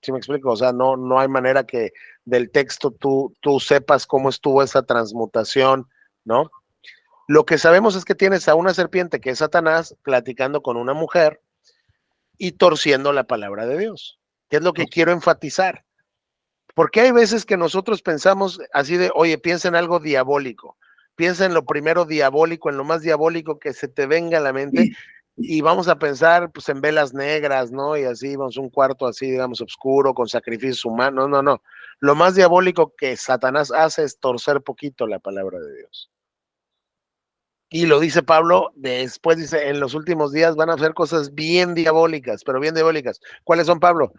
¿Sí me explico? O sea, no hay manera que del texto tú sepas cómo estuvo esa transmutación, ¿no? Lo que sabemos es que tienes a una serpiente que es Satanás platicando con una mujer y torciendo la palabra de Dios, que es lo que quiero enfatizar. Porque hay veces que nosotros pensamos así de, oye, piensa en algo diabólico, piensa en lo primero diabólico, en lo más diabólico que se te venga a la mente, y vamos a pensar pues en velas negras, ¿no? Y así vamos a un cuarto así, digamos, oscuro, con sacrificios humanos. No. Lo más diabólico que Satanás hace es torcer poquito la palabra de Dios. Y lo dice Pablo, después dice, en los últimos días van a hacer cosas bien diabólicas, pero bien diabólicas. ¿Cuáles son, Pablo?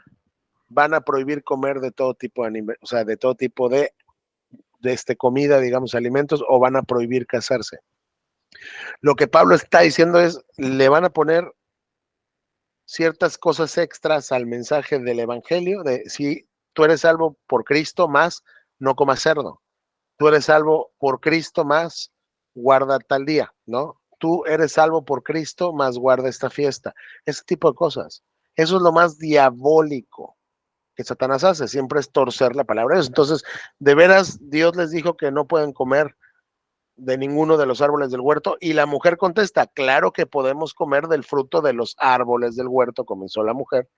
Van a prohibir comer de todo tipo de, o sea, de todo tipo de comida, digamos, alimentos, o van a prohibir casarse. Lo que Pablo está diciendo es, le van a poner ciertas cosas extras al mensaje del evangelio, de si tú eres salvo por Cristo, más no comas cerdo. Tú eres salvo por Cristo, más guarda tal día, ¿no? Tú eres salvo por Cristo, más guarda esta fiesta. Ese tipo de cosas. Eso es lo más diabólico que Satanás hace, siempre es torcer la palabra de Dios. Entonces, de veras, Dios les dijo que no pueden comer de ninguno de los árboles del huerto, y la mujer contesta, claro que podemos comer del fruto de los árboles del huerto, comenzó la mujer,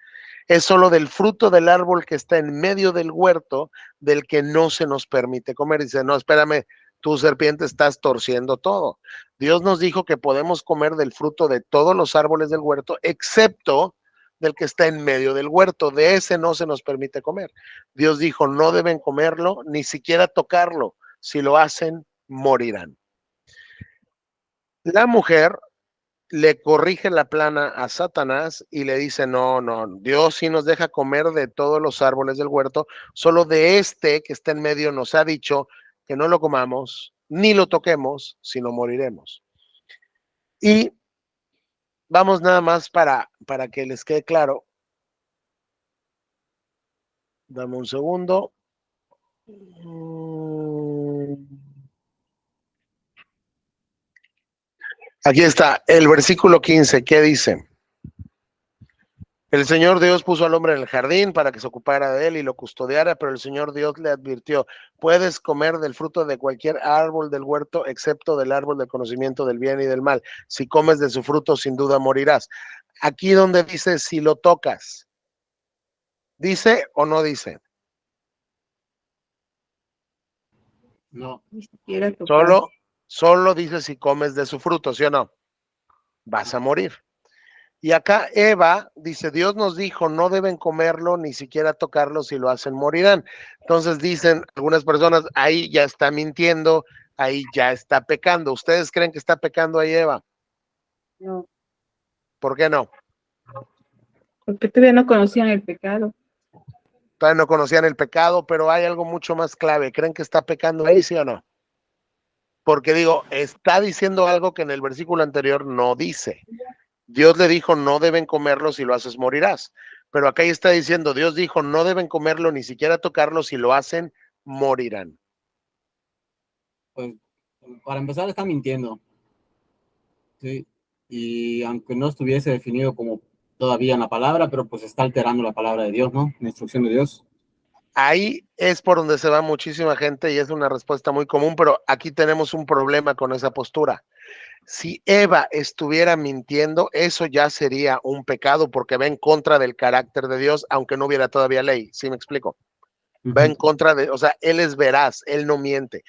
es solo del fruto del árbol que está en medio del huerto del que no se nos permite comer. Dice, no, espérame, tú serpiente estás torciendo todo. Dios nos dijo que podemos comer del fruto de todos los árboles del huerto, excepto del que está en medio del huerto, de ese no se nos permite comer. Dios dijo, no deben comerlo, ni siquiera tocarlo, si lo hacen, morirán. La mujer le corrige la plana a Satanás y le dice, no, Dios sí nos deja comer de todos los árboles del huerto, solo de este que está en medio nos ha dicho que no lo comamos, ni lo toquemos, sino moriremos. Y vamos nada más para que les quede claro. Dame un segundo. Aquí está, el versículo 15, ¿qué dice? El Señor Dios puso al hombre en el jardín para que se ocupara de él y lo custodiara, pero el Señor Dios le advirtió, puedes comer del fruto de cualquier árbol del huerto, excepto del árbol del conocimiento del bien y del mal. Si comes de su fruto, sin duda morirás. Aquí donde dice, si lo tocas, ¿dice o no dice? No. Ni siquiera tocar. Solo dice si comes de su fruto, ¿sí o no? Vas a morir. Y acá Eva dice, Dios nos dijo, no deben comerlo, ni siquiera tocarlo, si lo hacen morirán. Entonces dicen algunas personas, ahí ya está mintiendo, ahí ya está pecando. ¿Ustedes creen que está pecando ahí Eva? No, ¿Por qué no? porque todavía no conocían el pecado. Todavía no conocían el pecado, pero hay algo mucho más clave. ¿Creen que está pecando ahí, sí o no? Porque digo, está diciendo algo que en el versículo anterior no dice. Dios le dijo, no deben comerlo, si lo haces morirás. Pero acá está diciendo, Dios dijo, no deben comerlo, ni siquiera tocarlo, si lo hacen, morirán. Pues para empezar está mintiendo. Sí. Y aunque no estuviese definido como todavía en la palabra, pero pues está alterando la palabra de Dios, ¿no? La instrucción de Dios. Ahí es por donde se va muchísima gente y es una respuesta muy común, pero aquí tenemos un problema con esa postura. Si Eva estuviera mintiendo, eso ya sería un pecado porque va en contra del carácter de Dios, aunque no hubiera todavía ley. ¿Sí me explico? Va en contra de, o sea, él es veraz, él no miente.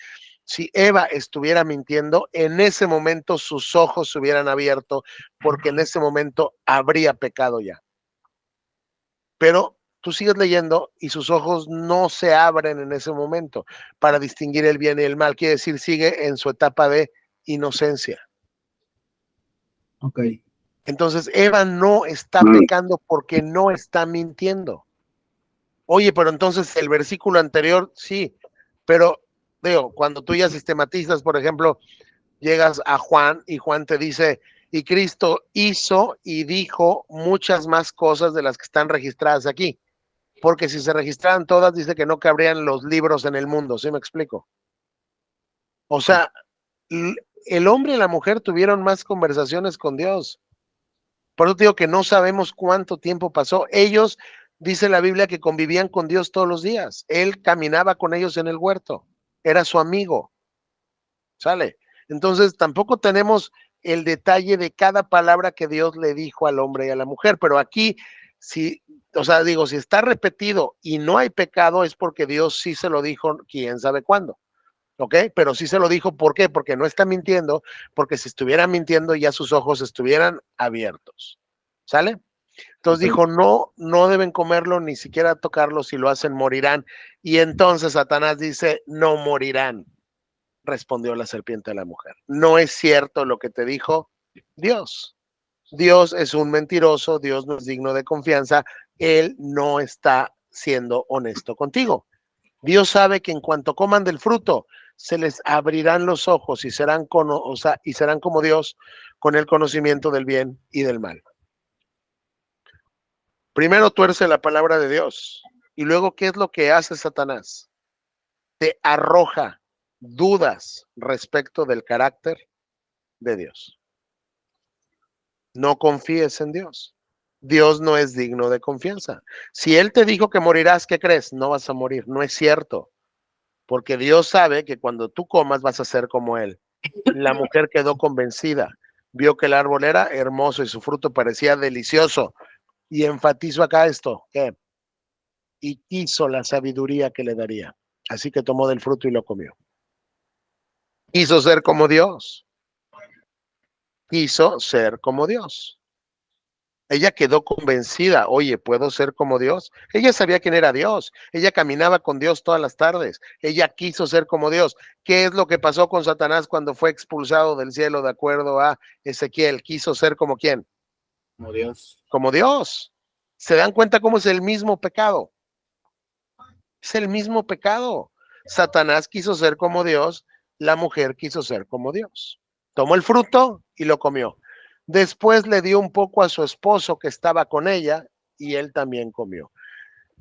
Si Eva estuviera mintiendo, en ese momento sus ojos se hubieran abierto porque en ese momento habría pecado ya. Pero tú sigues leyendo y sus ojos no se abren en ese momento para distinguir el bien y el mal. Quiere decir, sigue en su etapa de inocencia. Ok. Entonces, Eva no está pecando porque no está mintiendo. Oye, pero entonces el versículo anterior, sí, pero digo, cuando tú ya sistematizas, por ejemplo, llegas a Juan y Juan te dice, y Cristo hizo y dijo muchas más cosas de las que están registradas aquí, porque si se registraran todas, dice que no cabrían los libros en el mundo, ¿sí me explico? O sea, el hombre y la mujer tuvieron más conversaciones con Dios. Por eso te digo que no sabemos cuánto tiempo pasó. Ellos Dice la Biblia que convivían con Dios todos los días. Él caminaba con ellos en el huerto. Era su amigo. ¿Sale? Entonces tampoco tenemos el detalle de cada palabra que Dios le dijo al hombre y a la mujer, pero aquí, si, o sea, digo, si está repetido y no hay pecado, es porque Dios sí se lo dijo, quién sabe cuándo. ¿Ok? Pero sí se lo dijo, ¿por qué? Porque no está mintiendo, porque si estuviera mintiendo ya sus ojos estuvieran abiertos. ¿Sale? Entonces dijo, no, no deben comerlo, ni siquiera tocarlo, si lo hacen morirán. Y entonces Satanás dice, no morirán, respondió la serpiente a la mujer. No es cierto lo que te dijo Dios. Dios es un mentiroso, Dios no es digno de confianza, Él no está siendo honesto contigo. Dios sabe que en cuanto coman del fruto, se les abrirán los ojos y serán, y serán como Dios, con el conocimiento del bien y del mal. Primero tuerce la palabra de Dios y luego, ¿qué es lo que hace Satanás? Te arroja dudas respecto del carácter de Dios. No confíes en Dios. Dios no es digno de confianza. Si Él te dijo que morirás, ¿qué crees? No vas a morir. No es cierto. Porque Dios sabe que cuando tú comas vas a ser como Él. La mujer quedó convencida. Vio que el árbol era hermoso y su fruto parecía delicioso. Y enfatizo acá esto, ¿qué? Y quiso la sabiduría que le daría. Así que tomó del fruto y lo comió. Quiso ser como Dios. Quiso ser como Dios. Ella quedó convencida, oye, ¿puedo ser como Dios? Ella sabía quién era Dios. Ella caminaba con Dios todas las tardes. Ella quiso ser como Dios. ¿Qué es lo que pasó con Satanás cuando fue expulsado del cielo de acuerdo a Ezequiel? Quiso ser como ¿quién? Como Dios. Como Dios. ¿Se dan cuenta cómo es el mismo pecado? Es el mismo pecado. Satanás quiso ser como Dios, la mujer quiso ser como Dios. Tomó el fruto y lo comió. Después le dio un poco a su esposo que estaba con ella y él también comió.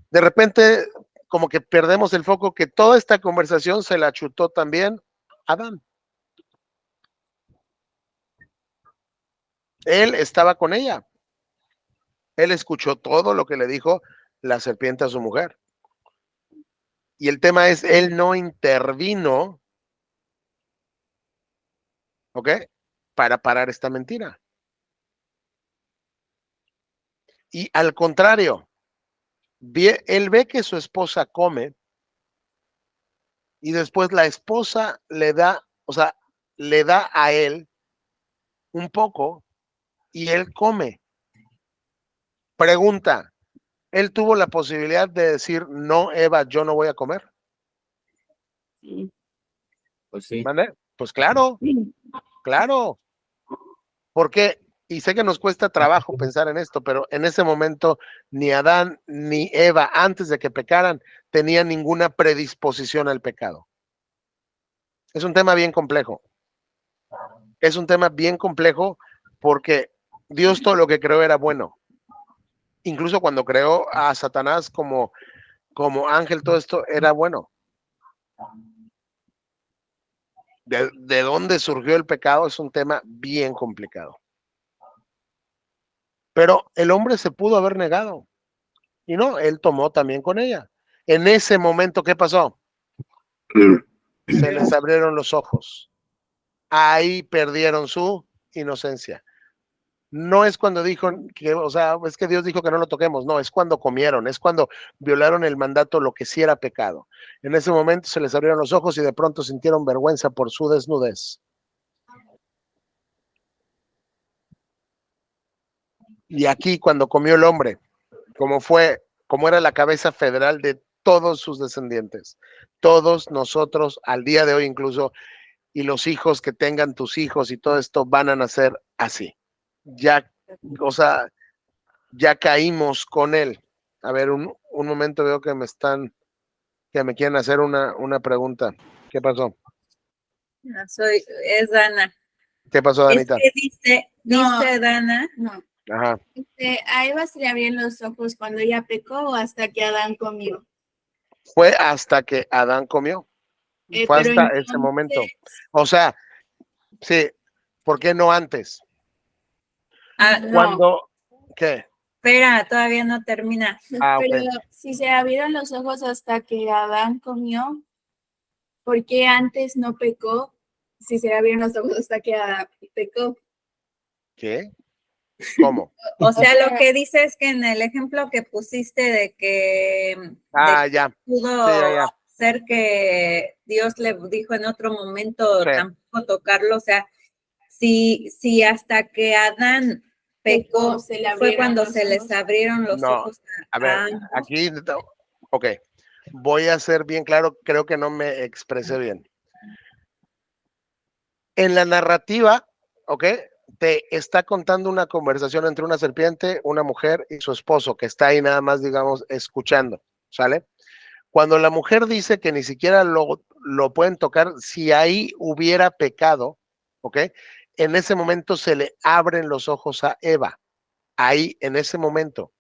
De repente, como que perdemos el foco que toda esta conversación se la chutó también Adán. Él estaba con ella. Él escuchó todo lo que le dijo la serpiente a su mujer. Y el tema es, él no intervino, ¿ok? Para parar esta mentira. Y al contrario, él ve que su esposa come y después la esposa le da, o sea, le da a él un poco y él come. Pregunta, ¿él tuvo la posibilidad de decir, no, Eva, yo no voy a comer? Sí. Pues sí. ¿Vale? Pues claro, Sí. claro. Porque, y sé que nos cuesta trabajo pensar en esto, pero en ese momento ni Adán ni Eva, antes de que pecaran, tenían ninguna predisposición al pecado. Es un tema bien complejo. Es un tema bien complejo porque Dios todo lo que creó era bueno. Incluso cuando creó a Satanás como ángel, todo esto era bueno. De dónde surgió el pecado es un tema bien complicado. Pero el hombre se pudo haber negado. Y no, él tomó también con ella. En ese momento, ¿qué pasó? Se les abrieron los ojos. Ahí perdieron su inocencia. No es cuando dijo que, o sea, es que Dios dijo que no lo toquemos, no, es cuando comieron, es cuando violaron el mandato, lo que sí era pecado. En ese momento se les abrieron los ojos y de pronto sintieron vergüenza por su desnudez. Y aquí cuando comió el hombre, como era la cabeza federal de todos sus descendientes, todos nosotros al día de hoy incluso, y los hijos que tengan tus hijos y todo esto van a nacer así. Ya, o sea, ya caímos con él. A ver, un momento, veo que me quieren hacer una pregunta. ¿Qué pasó? No, es Dana. ¿Qué pasó, Es Danita? que dice Dana, No. Ajá. A Eva se le abrían los ojos cuando ella pecó o hasta que Adán comió. Fue hasta que Adán comió. Fue Pero hasta ese momento. O sea, sí, ¿por qué no antes? Ah, no. Cuando, ¿qué? Espera, todavía no termina. Ah, ok. Pero si se abrieron los ojos hasta que Adán comió, ¿por qué antes no pecó? Si se abrieron los ojos hasta que Adán pecó. ¿Qué? ¿Cómo? O sea, lo que dice es que en el ejemplo que pusiste de que Ah, ya. pudo Sí, ya. ser que Dios le dijo en otro momento Sí. tampoco tocarlo, o sea, si hasta que Adán pecó, Se le fue abrieron cuando los se les ojos. abrieron los No, ojos a ver, ambos. aquí, ok, voy a ser bien claro, creo que no me expresé bien. En la narrativa, ok, te está contando una conversación entre una serpiente, una mujer y su esposo, que está ahí nada más, digamos, escuchando, ¿sale? Cuando la mujer dice que ni siquiera lo pueden tocar, si ahí hubiera pecado, ok, en ese momento se le abren los ojos a Eva, ahí, en ese momento.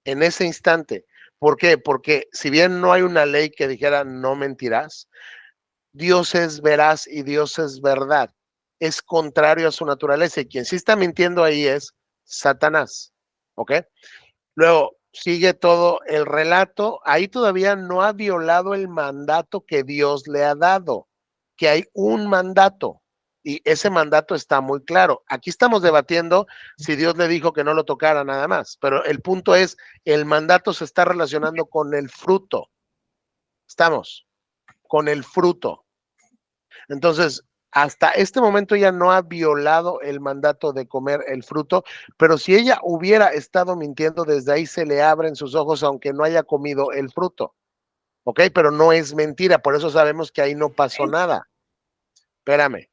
En ese instante. ¿Por qué? Porque si bien no hay una ley que dijera no mentirás, Dios es veraz y Dios es verdad. Es contrario a su naturaleza y quien sí está mintiendo ahí es Satanás. ¿Ok? Luego sigue todo el relato. Ahí todavía no ha violado el mandato que Dios le ha dado, que hay un mandato y ese mandato está muy claro. Aquí estamos debatiendo si Dios le dijo que no lo tocara nada más, pero el punto es, el mandato se está relacionando con el fruto. Estamos con el fruto. Entonces, hasta este momento ella no ha violado el mandato de comer el fruto, pero si ella hubiera estado mintiendo, desde ahí se le abren sus ojos aunque no haya comido el fruto. ¿Ok? Pero no es mentira, por eso sabemos que ahí no pasó nada. Espérame.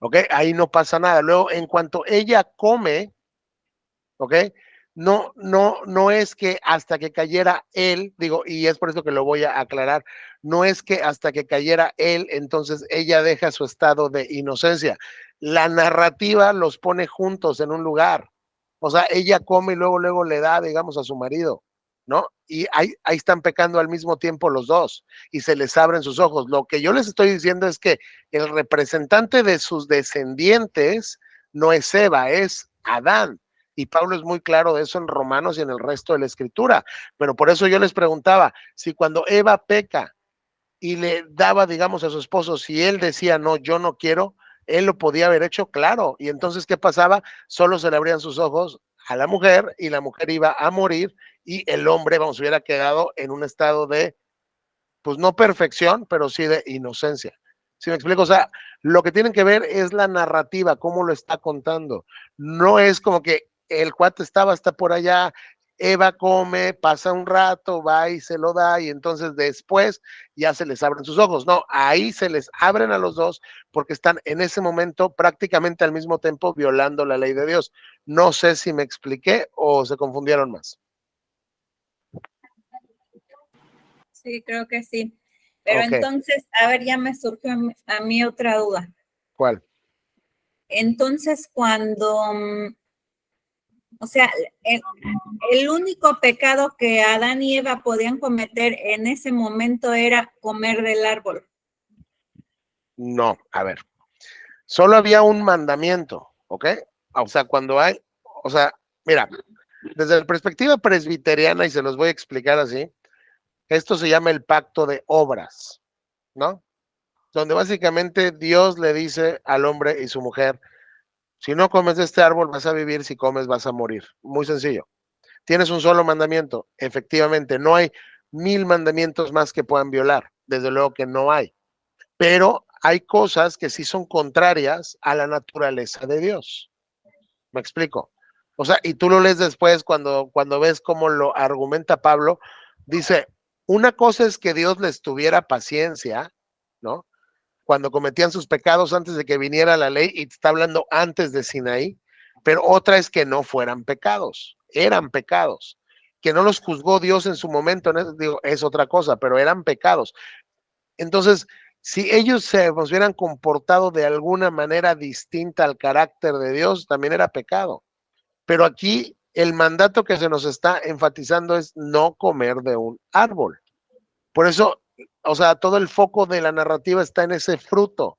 ¿Ok? Ahí no pasa nada. Luego, en cuanto ella come, ¿ok? No es que hasta que cayera él, digo, y es por eso que lo voy a aclarar, no es que hasta que cayera él, entonces ella deja su estado de inocencia. La narrativa los pone juntos en un lugar. O sea, ella come y luego le da, digamos, a su marido, ¿no? Y ahí están pecando al mismo tiempo los dos y se les abren sus ojos. Lo que yo les estoy diciendo es que el representante de sus descendientes no es Eva, es Adán. Y Pablo es muy claro de eso en Romanos y en el resto de la escritura. Pero por eso yo les preguntaba, si cuando Eva peca y le daba, digamos, a su esposo, si él decía, no, yo no quiero, él lo podía haber hecho, claro. Y entonces, ¿qué pasaba? Solo se le abrían sus ojos a la mujer y la mujer iba a morir y el hombre, vamos, hubiera quedado en un estado de, pues no perfección, pero sí de inocencia. ¿Sí me explico? O sea, lo que tienen que ver es la narrativa, cómo lo está contando. No es como que el cuate estaba hasta por allá, Eva come, pasa un rato, va y se lo da, y entonces después ya se les abren sus ojos. No, ahí se les abren a los dos porque están en ese momento prácticamente al mismo tiempo violando la ley de Dios. No sé si me expliqué o se confundieron más. Sí, creo que sí. Pero Ok, entonces, a ver, ya me surgió a mí otra duda. ¿cuál? Entonces, cuando, o sea, el único pecado que Adán y Eva podían cometer en ese momento era comer del árbol. No, a ver. Solo había un mandamiento, ¿ok? O sea, cuando hay, o sea, mira, desde la perspectiva presbiteriana, y se los voy a explicar así, esto se llama el pacto de obras, ¿no? Donde básicamente Dios le dice al hombre y su mujer, si no comes de este árbol vas a vivir, si comes vas a morir. Muy sencillo. Tienes un solo mandamiento, efectivamente, no hay 1000 mandamientos más que puedan violar, desde luego que no hay, pero hay cosas que sí son contrarias a la naturaleza de Dios. ¿Me explico? O sea, y tú lo lees después cuando ves cómo lo argumenta Pablo, dice, una cosa es que Dios les tuviera paciencia, ¿no? Cuando cometían sus pecados antes de que viniera la ley, y te está hablando antes de Sinaí, pero otra es que no fueran pecados, eran pecados, que no los juzgó Dios en su momento, digo, es otra cosa, pero eran pecados. Entonces, si ellos se hubieran comportado de alguna manera distinta al carácter de Dios, también era pecado. Pero aquí el mandato que se nos está enfatizando es no comer de un árbol. Por eso, o sea, todo el foco de la narrativa está en ese fruto,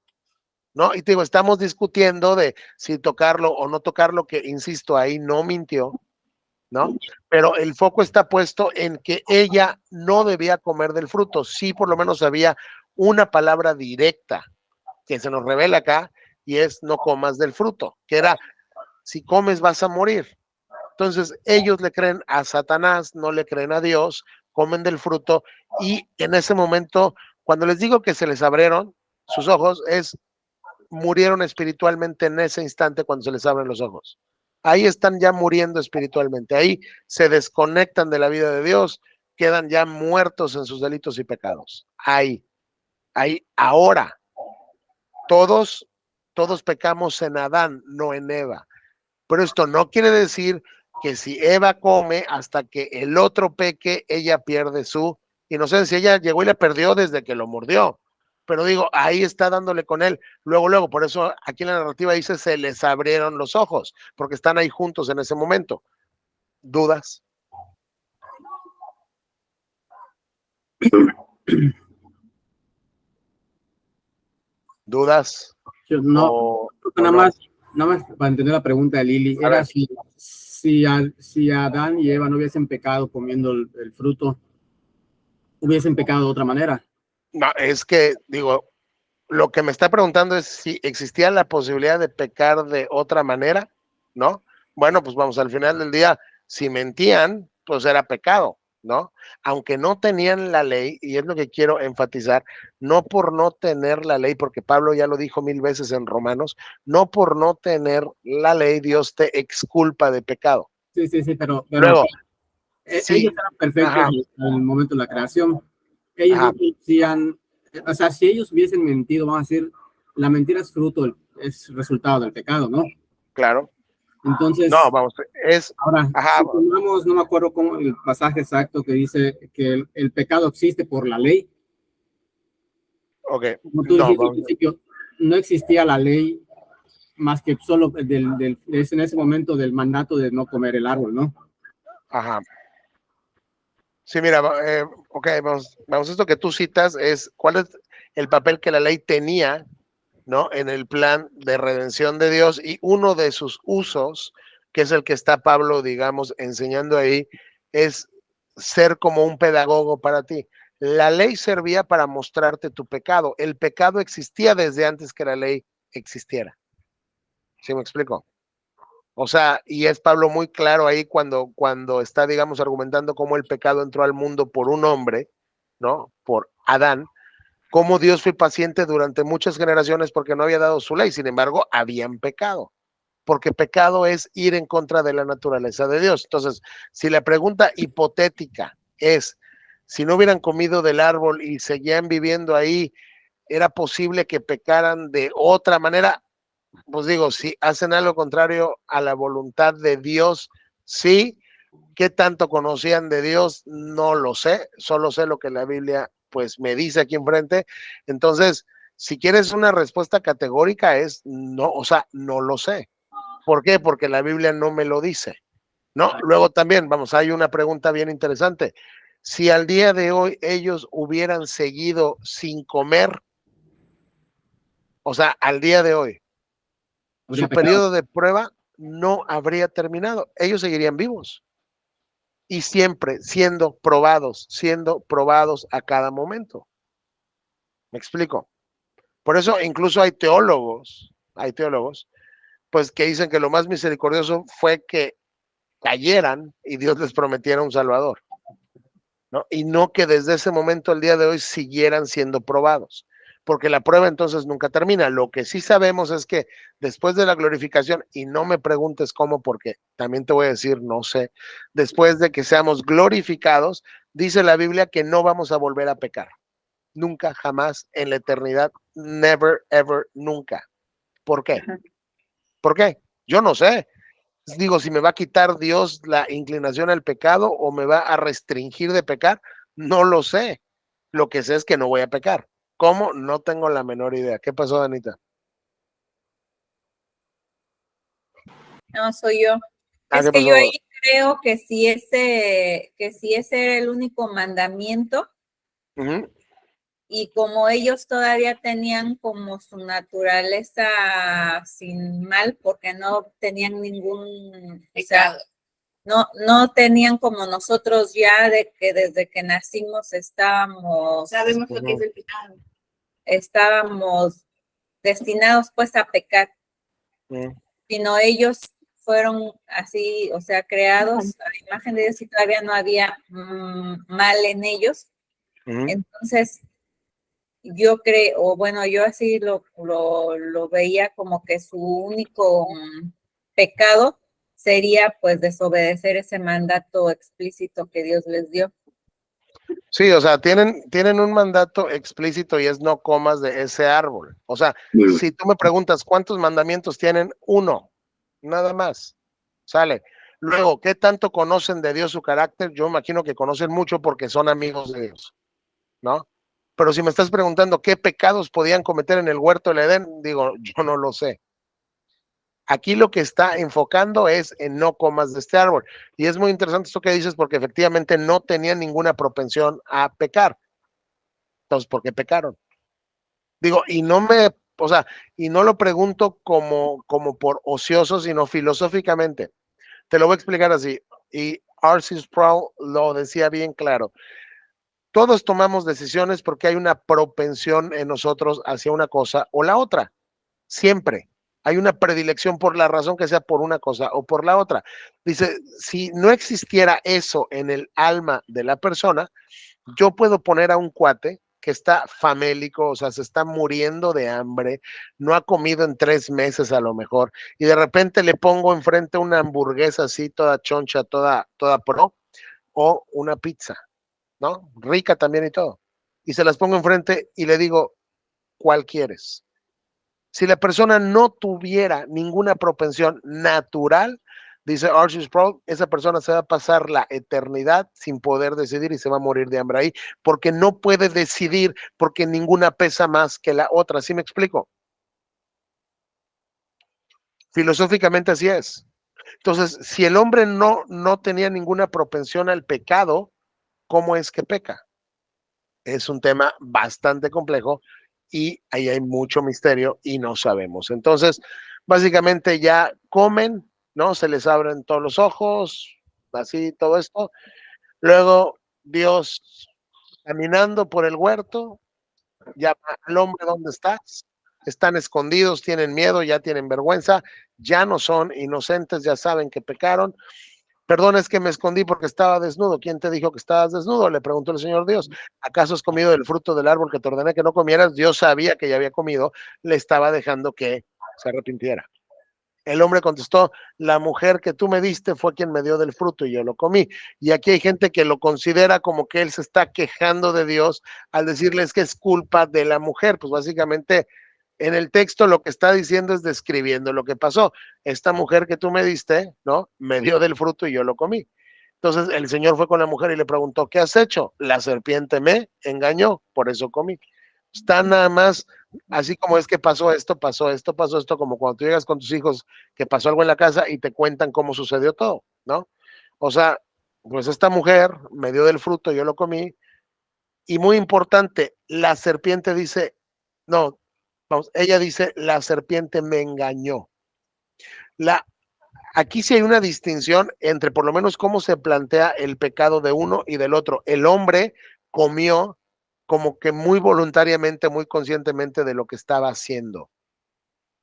¿no? Y te digo, estamos discutiendo de si tocarlo o no tocarlo, que insisto, ahí no mintió, ¿no? Pero el foco está puesto en que ella no debía comer del fruto. Sí, por lo menos había una palabra directa que se nos revela acá y es no comas del fruto, que era si comes vas a morir. Entonces ellos le creen a Satanás, no le creen a Dios, comen del fruto y en ese momento, cuando les digo que se les abrieron sus ojos, murieron espiritualmente en ese instante cuando se les abren los ojos. Ahí están ya muriendo espiritualmente, ahí se desconectan de la vida de Dios, quedan ya muertos en sus delitos y pecados. Ahí, ahora, todos pecamos en Adán, no en Eva. Pero esto no quiere decir que si Eva come hasta que el otro peque, ella pierde su inocencia. Ella llegó y la perdió desde que lo mordió. Pero digo, ahí está dándole con él. Luego, por eso aquí en la narrativa dice, se les abrieron los ojos, porque están ahí juntos en ese momento. ¿Dudas? ¿Dudas? Yo no, O nada no? más para entender la pregunta de Lili, A era ver. si Adán y Eva no hubiesen pecado comiendo el fruto, hubiesen pecado de otra manera. No, es que, digo, lo que me está preguntando es si existía la posibilidad de pecar de otra manera, ¿no? Bueno, pues vamos, al final del día, si mentían, pues era pecado, ¿no? Aunque no tenían la ley, y es lo que quiero enfatizar, no por no tener la ley, porque Pablo ya lo dijo 1000 veces en Romanos, no por no tener la ley, Dios te exculpa de pecado. Sí, pero Luego, ellos sí, eran perfectos ajá, en el momento de la creación. Ellos ajá, no conocían, o sea, si ellos hubiesen mentido, vamos a decir, la mentira es fruto, es resultado del pecado, ¿no? claro. No, Entonces, vamos, es, ahora, ajá, si tomamos, no me acuerdo cómo el pasaje exacto que dice que el pecado existe por la ley, ok, como tú no, dijiste al vamos, principio, no existía la ley más que solo es en ese momento del mandato de no comer el árbol, ¿no? ajá. Sí, mira, ok, vamos, esto que tú citas es cuál es el papel que la ley tenía, ¿no? En el plan de redención de Dios y uno de sus usos, que es el que está Pablo, digamos, enseñando ahí, es ser como un pedagogo para ti. La ley servía para mostrarte tu pecado. El pecado existía desde antes que la ley existiera. ¿Sí me explico? O sea, y es Pablo muy claro ahí cuando está, digamos, argumentando cómo el pecado entró al mundo por un hombre, ¿no? Por Adán, cómo Dios fue paciente durante muchas generaciones porque no había dado su ley, sin embargo, habían pecado, porque pecado es ir en contra de la naturaleza de Dios. Entonces, si la pregunta hipotética es, si no hubieran comido del árbol y seguían viviendo ahí, ¿era posible que pecaran de otra manera? Pues digo, si hacen algo contrario a la voluntad de Dios, sí. ¿Qué tanto conocían de Dios? No lo sé, solo sé lo que la Biblia pues me dice aquí enfrente. Entonces, si quieres una respuesta categórica es no, o sea, no lo sé. ¿Por qué? Porque la Biblia no me lo dice. No, luego también, vamos, hay una pregunta bien interesante. Si al día de hoy ellos hubieran seguido sin comer, o sea, al día de hoy, Habría su pecado. periodo de prueba no habría terminado. Ellos seguirían vivos y siempre siendo probados a cada momento. ¿Me explico? Por eso incluso hay teólogos, pues que dicen que lo más misericordioso fue que cayeran y Dios les prometiera un Salvador, ¿no? Y no que desde ese momento al día de hoy siguieran siendo probados, porque la prueba entonces nunca termina. Lo que sí sabemos es que después de la glorificación, y no me preguntes cómo, porque también te voy a decir, no sé, después de que seamos glorificados, dice la Biblia que no vamos a volver a pecar. Nunca, jamás, en la eternidad, never, ever, nunca. ¿Por qué? ¿Por qué? Yo no sé. Digo, si me va a quitar Dios la inclinación al pecado o me va a restringir de pecar, no lo sé. Lo que sé es que no voy a pecar. ¿Cómo? No tengo la menor idea. ¿Qué pasó, Anita? No, soy yo. Es ¿Qué que yo pasó? ahí creo que si ese era el único mandamiento, Uh-huh. y como ellos todavía tenían como su naturaleza sin mal, porque no tenían ningún, o sea, no tenían como nosotros ya de que desde que nacimos Sabemos lo que es el pecado. estábamos destinados pues a pecar, sino ellos fueron así, o sea, creados a la imagen de Dios y todavía no había mal en ellos. Entonces, yo creo, o bueno, yo así lo veía como que su único pecado sería pues desobedecer ese mandato explícito que Dios les dio. Sí, o sea, tienen un mandato explícito y es no comas de ese árbol. O sea, si tú me preguntas cuántos mandamientos tienen, uno, nada más. Sale. Luego, ¿qué tanto conocen de Dios su carácter? Yo imagino que conocen mucho porque son amigos de Dios, ¿no? Pero si me estás preguntando qué pecados podían cometer en el huerto del Edén, digo, yo no lo sé. Aquí lo que está enfocando es en no comas de este árbol. Y es muy interesante esto que dices porque efectivamente no tenían ninguna propensión a pecar. Entonces, ¿por qué pecaron? Digo, y no lo pregunto como por ocioso, sino filosóficamente. Te lo voy a explicar así. Y R.C. Sproul lo decía bien claro. Todos tomamos decisiones porque hay una propensión en nosotros hacia una cosa o la otra. Siempre. Hay una predilección por la razón que sea por una cosa o por la otra. Dice, si no existiera eso en el alma de la persona, yo puedo poner a un cuate que está famélico, o sea, se está muriendo de hambre, no ha comido en 3 meses a lo mejor, y de repente le pongo enfrente una hamburguesa así, toda choncha, toda pro, o una pizza, ¿no? Rica también y todo. Y se las pongo enfrente y le digo, ¿cuál quieres? Si la persona no tuviera ninguna propensión natural, dice R.C. Sproul, esa persona se va a pasar la eternidad sin poder decidir y se va a morir de hambre ahí, porque no puede decidir, porque ninguna pesa más que la otra. ¿Sí me explico? Filosóficamente así es. Entonces, si el hombre no tenía ninguna propensión al pecado, ¿cómo es que peca? Es un tema bastante complejo y ahí hay mucho misterio y no sabemos. Entonces, básicamente ya comen, ¿no? Se les abren todos los ojos, así todo esto. Luego Dios caminando por el huerto, llama al hombre, ¿dónde estás? Están escondidos, tienen miedo, ya tienen vergüenza, ya no son inocentes, ya saben que pecaron. Perdón, es que me escondí porque estaba desnudo. ¿Quién te dijo que estabas desnudo? Le preguntó el Señor Dios. ¿Acaso has comido del fruto del árbol que te ordené que no comieras? Dios sabía que ya había comido, le estaba dejando que se arrepintiera. El hombre contestó, la mujer que tú me diste fue quien me dio del fruto y yo lo comí. Y aquí hay gente que lo considera como que él se está quejando de Dios al decirles que es culpa de la mujer. Pues básicamente en el texto lo que está diciendo es describiendo lo que pasó. Esta mujer que tú me diste, ¿no? Me dio del fruto y yo lo comí. Entonces el Señor fue con la mujer y le preguntó, ¿qué has hecho? La serpiente me engañó, por eso comí. Está nada más, así como es que pasó esto, como cuando tú llegas con tus hijos, que pasó algo en la casa y te cuentan cómo sucedió todo, ¿no? O sea, pues esta mujer me dio del fruto, yo lo comí, y muy importante, la serpiente dice, no, vamos, ella dice, la serpiente me engañó. Aquí sí hay una distinción entre por lo menos cómo se plantea el pecado de uno y del otro. El hombre comió como que muy voluntariamente, muy conscientemente de lo que estaba haciendo.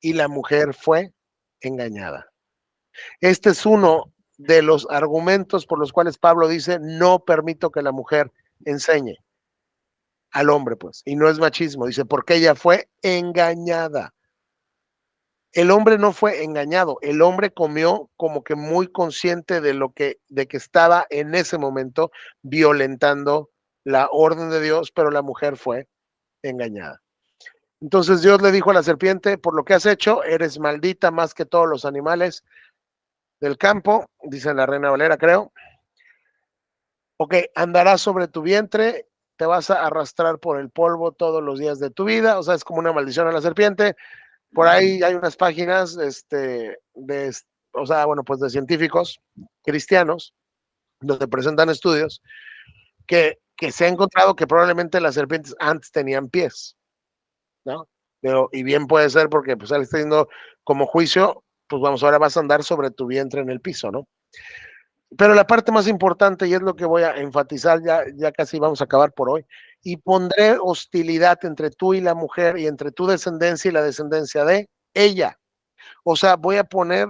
Y la mujer fue engañada. Este es uno de los argumentos por los cuales Pablo dice, no permito que la mujer enseñe al hombre, pues. Y no es machismo, dice, porque ella fue engañada. El hombre no fue engañado, el hombre comió como que muy consciente de que estaba en ese momento violentando la orden de Dios, pero la mujer fue engañada. Entonces Dios le dijo a la serpiente, por lo que has hecho, eres maldita más que todos los animales del campo, dice la Reina Valera, creo. Ok, andarás sobre tu vientre, te vas a arrastrar por el polvo todos los días de tu vida, o sea, es como una maldición a la serpiente. Por ahí hay unas páginas, o sea, bueno, pues de científicos cristianos, donde presentan estudios que se ha encontrado que probablemente las serpientes antes tenían pies, ¿no? Pero, y bien puede ser porque pues él está diciendo como juicio, pues vamos, ahora vas a andar sobre tu vientre en el piso, ¿no? Pero la parte más importante, y es lo que voy a enfatizar, ya casi vamos a acabar por hoy, y pondré hostilidad entre tú y la mujer, y entre tu descendencia y la descendencia de ella. O sea, voy a poner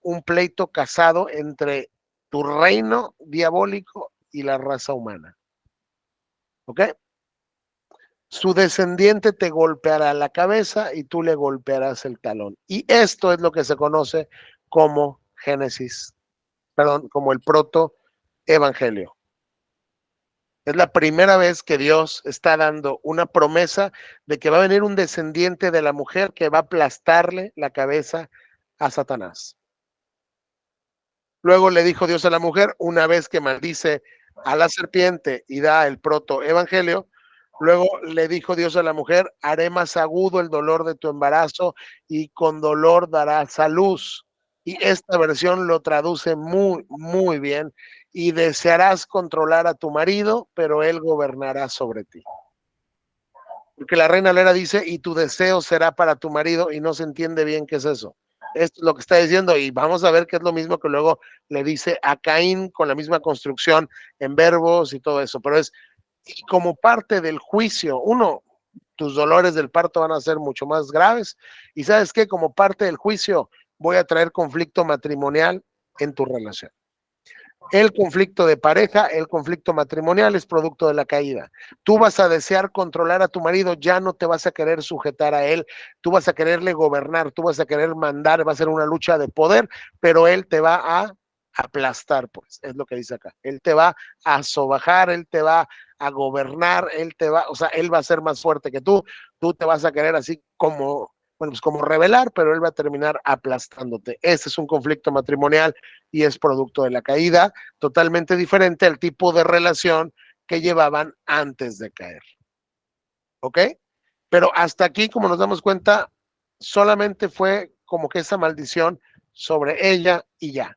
un pleito casado entre tu reino diabólico y la raza humana. ¿Ok? Su descendiente te golpeará la cabeza y tú le golpearás el talón. Y esto es lo que se conoce como Génesis, perdón, como el protoevangelio. Es la primera vez que Dios está dando una promesa de que va a venir un descendiente de la mujer que va a aplastarle la cabeza a Satanás. Luego le dijo Dios a la mujer, una vez que maldice a la serpiente y da el protoevangelio, luego le dijo Dios a la mujer, haré más agudo el dolor de tu embarazo y con dolor darás a luz. Y esta versión lo traduce muy, muy bien. Y desearás controlar a tu marido, pero él gobernará sobre ti. Porque la Reina Valera dice, y tu deseo será para tu marido, y no se entiende bien qué es eso. Esto es lo que está diciendo, y vamos a ver que es lo mismo que luego le dice a Caín con la misma construcción en verbos y todo eso. Pero es y como parte del juicio, tus dolores del parto van a ser mucho más graves, y ¿sabes qué? Como parte del juicio voy a traer conflicto matrimonial en tu relación. El conflicto de pareja, el conflicto matrimonial es producto de la caída. Tú vas a desear controlar a tu marido, ya no te vas a querer sujetar a él, tú vas a quererle gobernar, tú vas a querer mandar, va a ser una lucha de poder, pero él te va a aplastar, pues, es lo que dice acá. Él te va a sobajar, él te va a gobernar, o sea, él va a ser más fuerte que tú te vas a querer así como, bueno, pues como rebelar, pero él va a terminar aplastándote. Ese es un conflicto matrimonial y es producto de la caída, totalmente diferente al tipo de relación que llevaban antes de caer. ¿Ok? Pero hasta aquí, como nos damos cuenta, solamente fue como que esa maldición sobre ella y ya.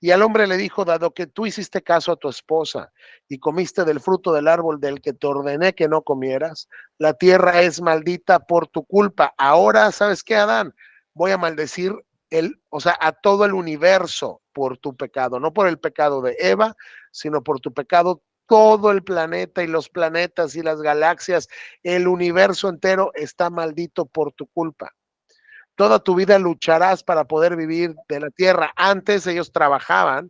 Y al hombre le dijo, dado que tú hiciste caso a tu esposa y comiste del fruto del árbol del que te ordené que no comieras, la tierra es maldita por tu culpa. Ahora, ¿sabes qué, Adán? Voy a maldecir a todo el universo por tu pecado, no por el pecado de Eva, sino por tu pecado. Todo el planeta y los planetas y las galaxias, el universo entero está maldito por tu culpa. Toda tu vida lucharás para poder vivir de la tierra. Antes ellos trabajaban,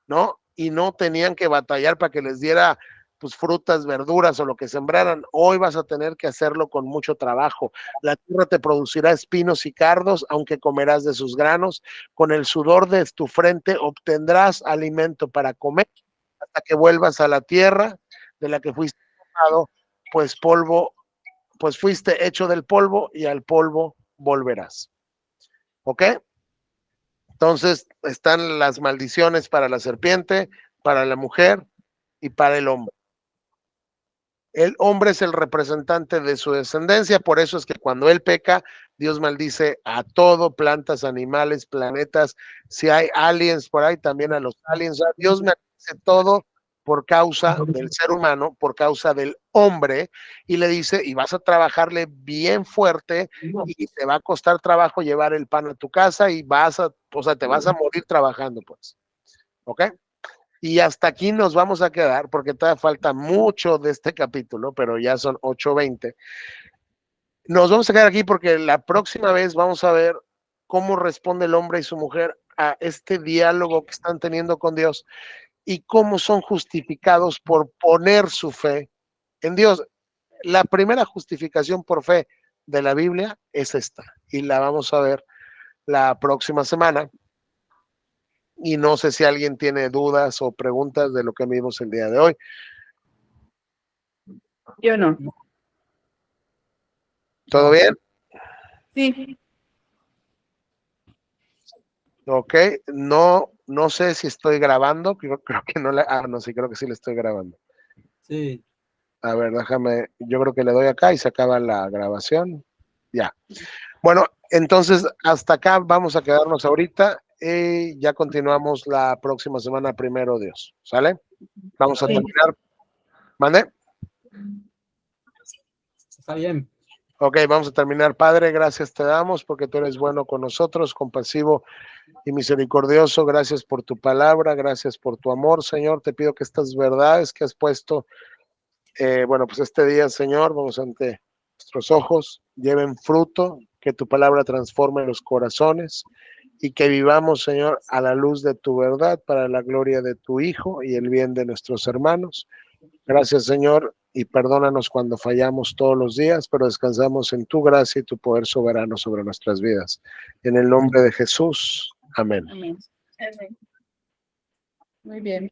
¿no? Y no tenían que batallar para que les diera pues frutas, verduras o lo que sembraran. Hoy vas a tener que hacerlo con mucho trabajo. La tierra te producirá espinos y cardos, aunque comerás de sus granos. Con el sudor de tu frente obtendrás alimento para comer hasta que vuelvas a la tierra de la que fuiste formado, pues fuiste hecho del polvo y al polvo volverás. ¿Ok? Entonces están las maldiciones para la serpiente, para la mujer y para el hombre. El hombre es el representante de su descendencia, por eso es que cuando él peca, Dios maldice a todo, plantas, animales, planetas, si hay aliens por ahí, también a los aliens. Dios maldice todo por causa del ser humano, por causa del hombre, y le dice, y vas a trabajarle bien fuerte, y te va a costar trabajo llevar el pan a tu casa, y te vas a morir trabajando, pues. ¿Ok? Y hasta aquí nos vamos a quedar, porque todavía falta mucho de este capítulo, pero ya son 8:20. Nos vamos a quedar aquí porque la próxima vez vamos a ver cómo responde el hombre y su mujer a este diálogo que están teniendo con Dios y cómo son justificados por poner su fe en Dios. La primera justificación por fe de la Biblia es esta, y la vamos a ver la próxima semana. Y no sé si alguien tiene dudas o preguntas de lo que vimos el día de hoy. Yo no. ¿Todo bien? Sí. Ok, no sé si estoy grabando, creo que no no, sí, creo que sí le estoy grabando. Sí. A ver, déjame, yo creo que le doy acá y se acaba la grabación. Ya. Bueno, entonces hasta acá vamos a quedarnos ahorita y ya continuamos la próxima semana, primero Dios. ¿Sale? Vamos a Sí. terminar. ¿Mande? Está bien. Ok, vamos a terminar. Padre, gracias te damos porque tú eres bueno con nosotros, compasivo y misericordioso. Gracias por tu palabra, gracias por tu amor, Señor. Te pido que estas verdades que has puesto, bueno, pues este día, Señor, vamos ante nuestros ojos, lleven fruto, que tu palabra transforme los corazones y que vivamos, Señor, a la luz de tu verdad para la gloria de tu Hijo y el bien de nuestros hermanos. Gracias, Señor, y perdónanos cuando fallamos todos los días, pero descansamos en tu gracia y tu poder soberano sobre nuestras vidas. En el nombre de Jesús. Amén. Amén. Amén. Muy bien.